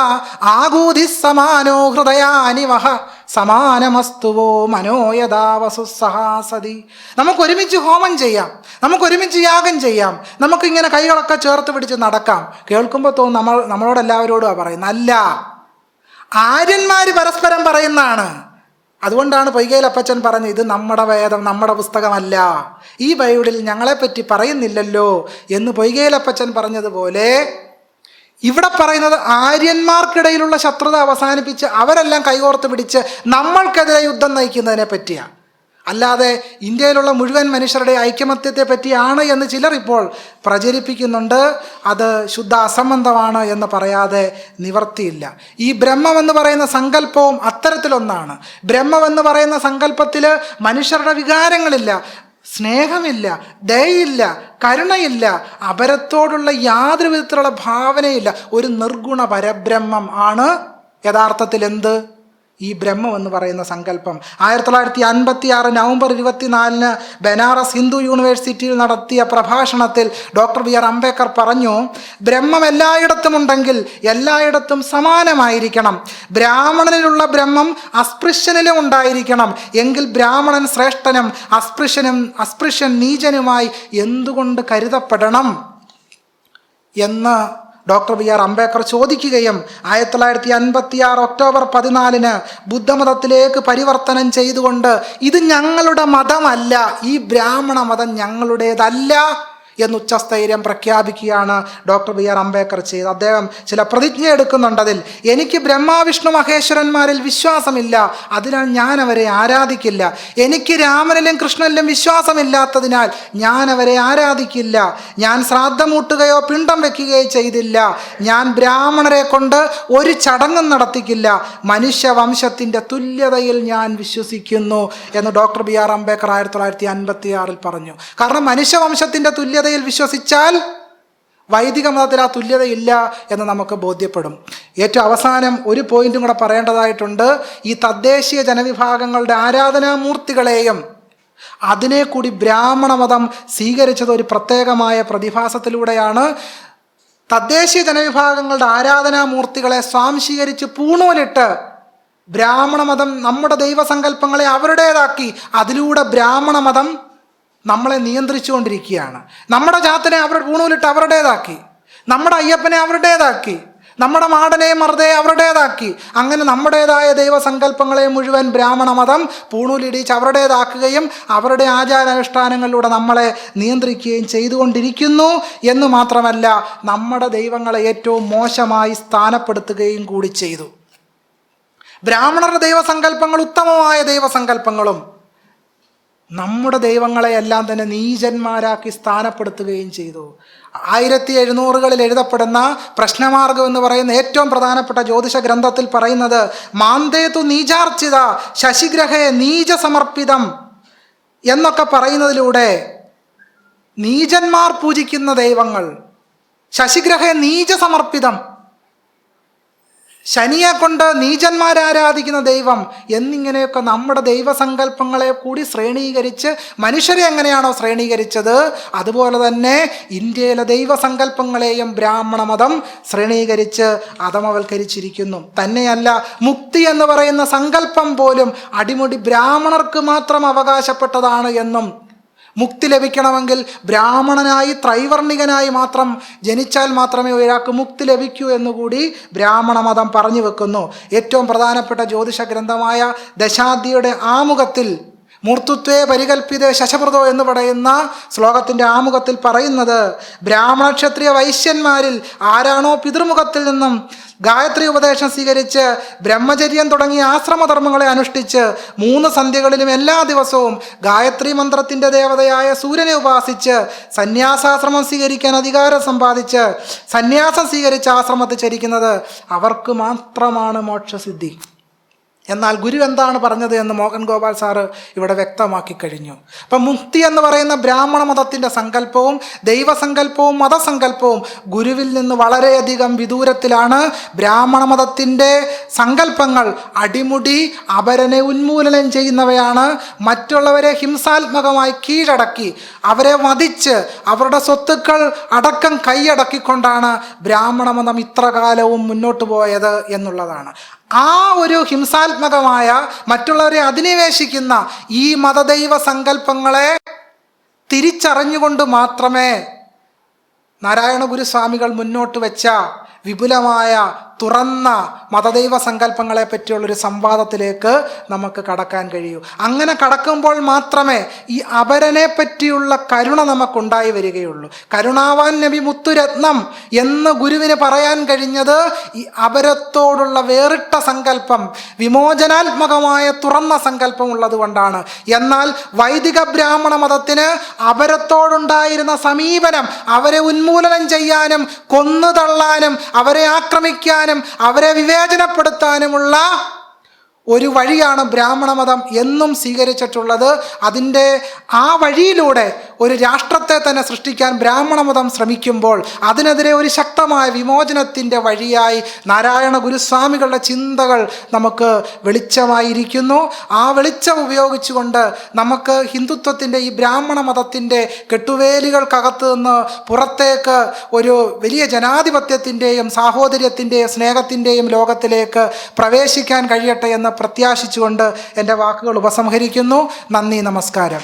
ആകൂധി സമാനോ ഹൃദയാനിവഹ സമാനമസ്തുവോ മനോയഥാവസു സഹാസതി. നമുക്കൊരുമിച്ച് ഹോമം ചെയ്യാം, നമുക്കൊരുമിച്ച് യാഗം ചെയ്യാം, നമുക്കിങ്ങനെ കൈകളൊക്കെ ചേർത്ത് പിടിച്ച് നടക്കാം. കേൾക്കുമ്പോൾ തോന്നും നമ്മളോടെല്ലാവരോടും പറയുന്നത്. അല്ല, ആര്യന്മാർ പരസ്പരം പറയുന്നതാണ്. അതുകൊണ്ടാണ് പൊയ്കയിൽ അപ്പച്ചൻ പറഞ്ഞത്, ഇത് നമ്മുടെ വേദം, നമ്മുടെ പുസ്തകമല്ല, ഈ ബൈബിളിൽ ഞങ്ങളെപ്പറ്റി പറയുന്നില്ലല്ലോ എന്ന് പൊയ്കയിൽ അപ്പച്ചൻ പറഞ്ഞതുപോലെ ഇവിടെ പറയുന്നത് ആര്യന്മാർക്കിടയിലുള്ള ശത്രുത അവസാനിപ്പിച്ച് അവരെല്ലാം കൈകോർത്ത് പിടിച്ച് നമ്മൾക്കെതിരെ യുദ്ധം നയിക്കുന്നതിനെ പറ്റിയാണ്. അല്ലാതെ ഇന്ത്യയിലുള്ള മുഴുവൻ മനുഷ്യരുടെ ഐക്യമത്യത്തെ പറ്റിയാണ് എന്ന് ചിലർ ഇപ്പോൾ പ്രചരിപ്പിക്കുന്നുണ്ട്. അത് ശുദ്ധ അസംബന്ധമാണ് എന്ന് പറയാതെ നിവർത്തിയില്ല. ഈ ബ്രഹ്മം എന്ന് പറയുന്ന സങ്കല്പവും അത്തരത്തിലൊന്നാണ്. ബ്രഹ്മം എന്ന് പറയുന്ന സങ്കല്പത്തിൽ മനുഷ്യരുടെ വികാരങ്ങളില്ല, സ്നേഹമില്ല, ദയയില്ല, കരുണയില്ല, അപരത്തോടുള്ള യാതൊരു വിധത്തിലുള്ള ഭാവനയില്ല. ഒരു നിർഗുണ പരബ്രഹ്മം ആണ് യഥാർത്ഥത്തിൽ എന്ത്? ഈ ബ്രഹ്മം എന്ന് പറയുന്ന സങ്കല്പം. 1956 നവംബർ 24 ബനാറസ് ഹിന്ദു യൂണിവേഴ്സിറ്റിയിൽ നടത്തിയ പ്രഭാഷണത്തിൽ ഡോക്ടർ ബി ആർ അംബേദ്കർ പറഞ്ഞു, ബ്രഹ്മം എല്ലായിടത്തും ഉണ്ടെങ്കിൽ എല്ലായിടത്തും സമാനമായിരിക്കണം. ബ്രാഹ്മണനിലുള്ള ബ്രഹ്മം അസ്പൃശ്യനിലും ഉണ്ടായിരിക്കണം. എങ്കിൽ ബ്രാഹ്മണൻ ശ്രേഷ്ഠനും അസ്പൃശ്യൻ നീചനുമായി എന്തുകൊണ്ട് കരുതപ്പെടണം എന്ന് ഡോക്ടർ ബി ആർ അംബേദ്കർ ചോദിക്കുകയും 1956 ഒക്ടോബർ 14 ബുദ്ധമതത്തിലേക്ക് പരിവർത്തനം ചെയ്തുകൊണ്ട് ഇത് ഞങ്ങളുടെ മതമല്ല, ഈ ബ്രാഹ്മണ മതം ഞങ്ങളുടേതല്ല എന്ന് ഉച്ചസ്ഥൈര്യം പ്രഖ്യാപിക്കുകയാണ് ഡോക്ടർ ബി ആർ അംബേദ്കർ ചെയ്തത്. അദ്ദേഹം ചില പ്രതിജ്ഞ എടുക്കുന്നുണ്ട്. അതിൽ, എനിക്ക് ബ്രഹ്മാവിഷ്ണു മഹേശ്വരന്മാരിൽ വിശ്വാസമില്ല, അതിനാൽ ഞാൻ അവരെ ആരാധിക്കില്ല. എനിക്ക് രാമനിലും കൃഷ്ണനിലും വിശ്വാസമില്ലാത്തതിനാൽ ഞാൻ അവരെ ആരാധിക്കില്ല. ഞാൻ ശ്രാദ്ധമൂട്ടുകയോ പിണ്ടം വെക്കുകയോ ചെയ്തില്ല. ഞാൻ ബ്രാഹ്മണരെ കൊണ്ട് ഒരു ചടങ്ങും നടത്തിക്കില്ല. മനുഷ്യവംശത്തിൻ്റെ തുല്യതയിൽ ഞാൻ വിശ്വസിക്കുന്നു എന്ന് ഡോക്ടർ ബി ആർ അംബേദ്കർ 1956 പറഞ്ഞു. കാരണം മനുഷ്യവംശത്തിൻ്റെ തുല്യതയിൽ വിശ്വസിച്ചാൽ വൈദിക മതത്തിൽ ആ തുല്യതയില്ല എന്ന് നമുക്ക് ബോധ്യപ്പെടും. ഏറ്റവും അവസാനം ഒരു പോയിന്റും കൂടെ പറയേണ്ടതായിട്ടുണ്ട്. ഈ തദ്ദേശീയ ജനവിഭാഗങ്ങളുടെ ആരാധനാമൂർത്തികളെയും അതിനെ കൂടി ബ്രാഹ്മണ മതം സ്വീകരിച്ചത് ഒരു പ്രത്യേകമായ പ്രതിഭാസത്തിലൂടെയാണ്. തദ്ദേശീയ ജനവിഭാഗങ്ങളുടെ ആരാധനാമൂർത്തികളെ സ്വാംശീകരിച്ച് പൂണൂലിട്ട് ബ്രാഹ്മണ മതം നമ്മുടെ ദൈവസങ്കല്പങ്ങളെ അവരുടേതാക്കി അതിലൂടെ ബ്രാഹ്മണ മതം നമ്മളെ നിയന്ത്രിച്ചുകൊണ്ടിരിക്കുകയാണ്. നമ്മുടെ ജാത്തിനെ അവരുടെ പൂണൂലിട്ട് അവരുടേതാക്കി, നമ്മുടെ അയ്യപ്പനെ അവരുടേതാക്കി, നമ്മുടെ മാടനെ മറുതെ അവരുടേതാക്കി. അങ്ങനെ നമ്മുടേതായ ദൈവസങ്കല്പങ്ങളെ മുഴുവൻ ബ്രാഹ്മണ മതം പൂണൂലിടിച്ച് അവരുടേതാക്കുകയും അവരുടെ ആചാരാനുഷ്ഠാനങ്ങളിലൂടെ നമ്മളെ നിയന്ത്രിക്കുകയും ചെയ്തുകൊണ്ടിരിക്കുന്നു എന്ന് മാത്രമല്ല, നമ്മുടെ ദൈവങ്ങളെ ഏറ്റവും മോശമായി സ്ഥാനപ്പെടുത്തുകയും കൂടി ചെയ്തു. ബ്രാഹ്മണരുടെ ദൈവസങ്കല്പങ്ങൾ ഉത്തമമായ ദൈവസങ്കല്പങ്ങളും നമ്മുടെ ദൈവങ്ങളെയെല്ലാം തന്നെ നീചന്മാരാക്കി സ്ഥാനപ്പെടുത്തുകയും ചെയ്തു. 1700-കളിൽ എഴുതപ്പെടുന്ന പ്രശ്നമാർഗം എന്ന് പറയുന്ന ഏറ്റവും പ്രധാനപ്പെട്ട ജ്യോതിഷ ഗ്രന്ഥത്തിൽ പറയുന്നത് മാന്തേതു നീചാർച്ചിത ശശിഗ്രഹേ നീച സമർപ്പിതം എന്നൊക്കെ പറയുന്നതിലൂടെ നീചന്മാർ പൂജിക്കുന്ന ദൈവങ്ങൾ, ശശിഗ്രഹേ നീച സമർപ്പിതം, ശനിയെ കൊണ്ട് നീചന്മാരാരാധിക്കുന്ന ദൈവം എന്നിങ്ങനെയൊക്കെ നമ്മുടെ ദൈവസങ്കല്പങ്ങളെ കൂടി ശ്രേണീകരിച്ച് മനുഷ്യരെ എങ്ങനെയാണോ ശ്രേണീകരിച്ചത് അതുപോലെ തന്നെ ഇന്ത്യയിലെ ദൈവസങ്കല്പങ്ങളെയും ബ്രാഹ്മണ മതം ശ്രേണീകരിച്ച് അധമവൽക്കരിച്ചിരിക്കുന്നു. തന്നെയല്ല, മുക്തി എന്ന് പറയുന്ന സങ്കല്പം പോലും അടിമുടി ബ്രാഹ്മണർക്ക് മാത്രം അവകാശപ്പെട്ടതാണ് എന്നും, മുക്തി ലഭിക്കണമെങ്കിൽ ബ്രാഹ്മണനായി ത്രൈവർണികനായി മാത്രം ജനിച്ചാൽ മാത്രമേ ഒരാൾക്ക് മുക്തി ലഭിക്കൂ എന്നുകൂടി ബ്രാഹ്മണ മതം പറഞ്ഞു വെക്കുന്നു. ഏറ്റവും പ്രധാനപ്പെട്ട ജ്യോതിഷ ഗ്രന്ഥമായ ദശാദ്യയുടെ ആമുഖത്തിൽ മൂർത്തുത്വേ പരികൽപ്പിതേ ശശപ്രദോ എന്ന് പറയുന്ന ശ്ലോകത്തിൻ്റെ ആമുഖത്തിൽ പറയുന്നത് ബ്രാഹ്മണ ക്ഷത്രിയ വൈശ്യന്മാരിൽ ആരാണോ പിതൃമുഖത്തിൽ നിന്നും ഗായത്രി ഉപദേശം സ്വീകരിച്ച് ബ്രഹ്മചര്യം തുടങ്ങിയ ആശ്രമധർമ്മങ്ങളെ അനുഷ്ഠിച്ച് 3 സന്ധ്യകളിലും എല്ലാ ദിവസവും ഗായത്രി മന്ത്രത്തിൻ്റെ ദേവതയായ സൂര്യനെ ഉപാസിച്ച് സന്യാസാശ്രമം സ്വീകരിക്കാൻ അധികാരം സമ്പാദിച്ച് സന്യാസം സ്വീകരിച്ച് ആശ്രമത്തിൽ ചരിക്കുന്നത് അവർക്ക് മാത്രമാണ് മോക്ഷസിദ്ധി. എന്നാൽ ഗുരു എന്താണ് പറഞ്ഞത് എന്ന് മോഹൻ ഗോപാൽ സാറ് ഇവിടെ വ്യക്തമാക്കി കഴിഞ്ഞു. അപ്പം മുക്തി എന്ന് പറയുന്ന ബ്രാഹ്മണ മതത്തിൻ്റെ സങ്കല്പവും ദൈവസങ്കല്പവും മതസങ്കല്പവും ഗുരുവിൽ നിന്ന് വളരെയധികം വിദൂരത്തിലാണ്. ബ്രാഹ്മണ മതത്തിൻ്റെ സങ്കല്പങ്ങൾ അടിമുടി അപരനെ ഉന്മൂലനം ചെയ്യുന്നവയാണ്. മറ്റുള്ളവരെ ഹിംസാത്മകമായി കീഴടക്കി അവരെ വധിച്ച് അവരുടെ സ്വത്തുക്കൾ അടക്കം കൈയടക്കിക്കൊണ്ടാണ് ബ്രാഹ്മണ മതം ഇത്ര കാലവും മുന്നോട്ട് പോയത് എന്നുള്ളതാണ്. ആ ഒരു ഹിംസാത്മകമായ മറ്റുള്ളവരെ അധിനിവേശിക്കുന്ന ഈ മതദൈവ സങ്കല്പങ്ങളെ തിരിച്ചറിഞ്ഞുകൊണ്ട് മാത്രമേ നാരായണ ഗുരുസ്വാമികൾ മുന്നോട്ട് വെച്ച വിപുലമായ തുറന്ന മതദൈവ സങ്കല്പങ്ങളെ പറ്റിയുള്ളൊരു സംവാദത്തിലേക്ക് നമുക്ക് കടക്കാൻ കഴിയൂ. അങ്ങനെ കടക്കുമ്പോൾ മാത്രമേ ഈ അപരനെ പറ്റിയുള്ള കരുണ നമുക്കുണ്ടായി വരികയുള്ളൂ. കരുണാവാൻ നബി മുത്തുരത്നം എന്ന് ഗുരുവിന് പറയാൻ കഴിഞ്ഞത് ഈ അപരത്തോടുള്ള വേറിട്ട സങ്കല്പം, വിമോചനാത്മകമായ തുറന്ന സങ്കല്പം ഉള്ളത് കൊണ്ടാണ്. എന്നാൽ വൈദിക ബ്രാഹ്മണ മതത്തിന് അപരത്തോടുണ്ടായിരുന്ന സമീപനം അവരെ ഉന്മൂലനം ചെയ്യാനും കൊന്നു തള്ളാനും അവരെ ആക്രമിക്കാനും അവരെ വിവേചനപ്പെടുത്താനുമുള്ള ഒരു വഴിയാണ് ബ്രാഹ്മണ മതം എന്നും സ്വീകരിച്ചിട്ടുള്ളത്. അതിൻ്റെ ആ വഴിയിലൂടെ ഒരു രാഷ്ട്രത്തെ തന്നെ സൃഷ്ടിക്കാൻ ബ്രാഹ്മണ മതം ശ്രമിക്കുമ്പോൾ അതിനെതിരെ ഒരു ശക്തമായ വിമോചനത്തിൻ്റെ വഴിയായി നാരായണ ഗുരുസ്വാമികളുടെ ചിന്തകൾ നമുക്ക് വെളിച്ചമായിരിക്കുന്നു. ആ വെളിച്ചം ഉപയോഗിച്ചുകൊണ്ട് നമുക്ക് ഹിന്ദുത്വത്തിൻ്റെ ഈ ബ്രാഹ്മണ മതത്തിൻ്റെ കെട്ടുവേലികൾക്കകത്ത് നിന്ന് പുറത്തേക്ക് ഒരു വലിയ ജനാധിപത്യത്തിൻ്റെയും സാഹോദര്യത്തിൻ്റെയും സ്നേഹത്തിൻ്റെയും ലോകത്തിലേക്ക് പ്രവേശിക്കാൻ കഴിയട്ടെ എന്ന് പ്രത്യാശിച്ചുകൊണ്ട് എൻ്റെ വാക്കുകൾ ഉപസംഹരിക്കുന്നു. നന്ദി, നമസ്കാരം.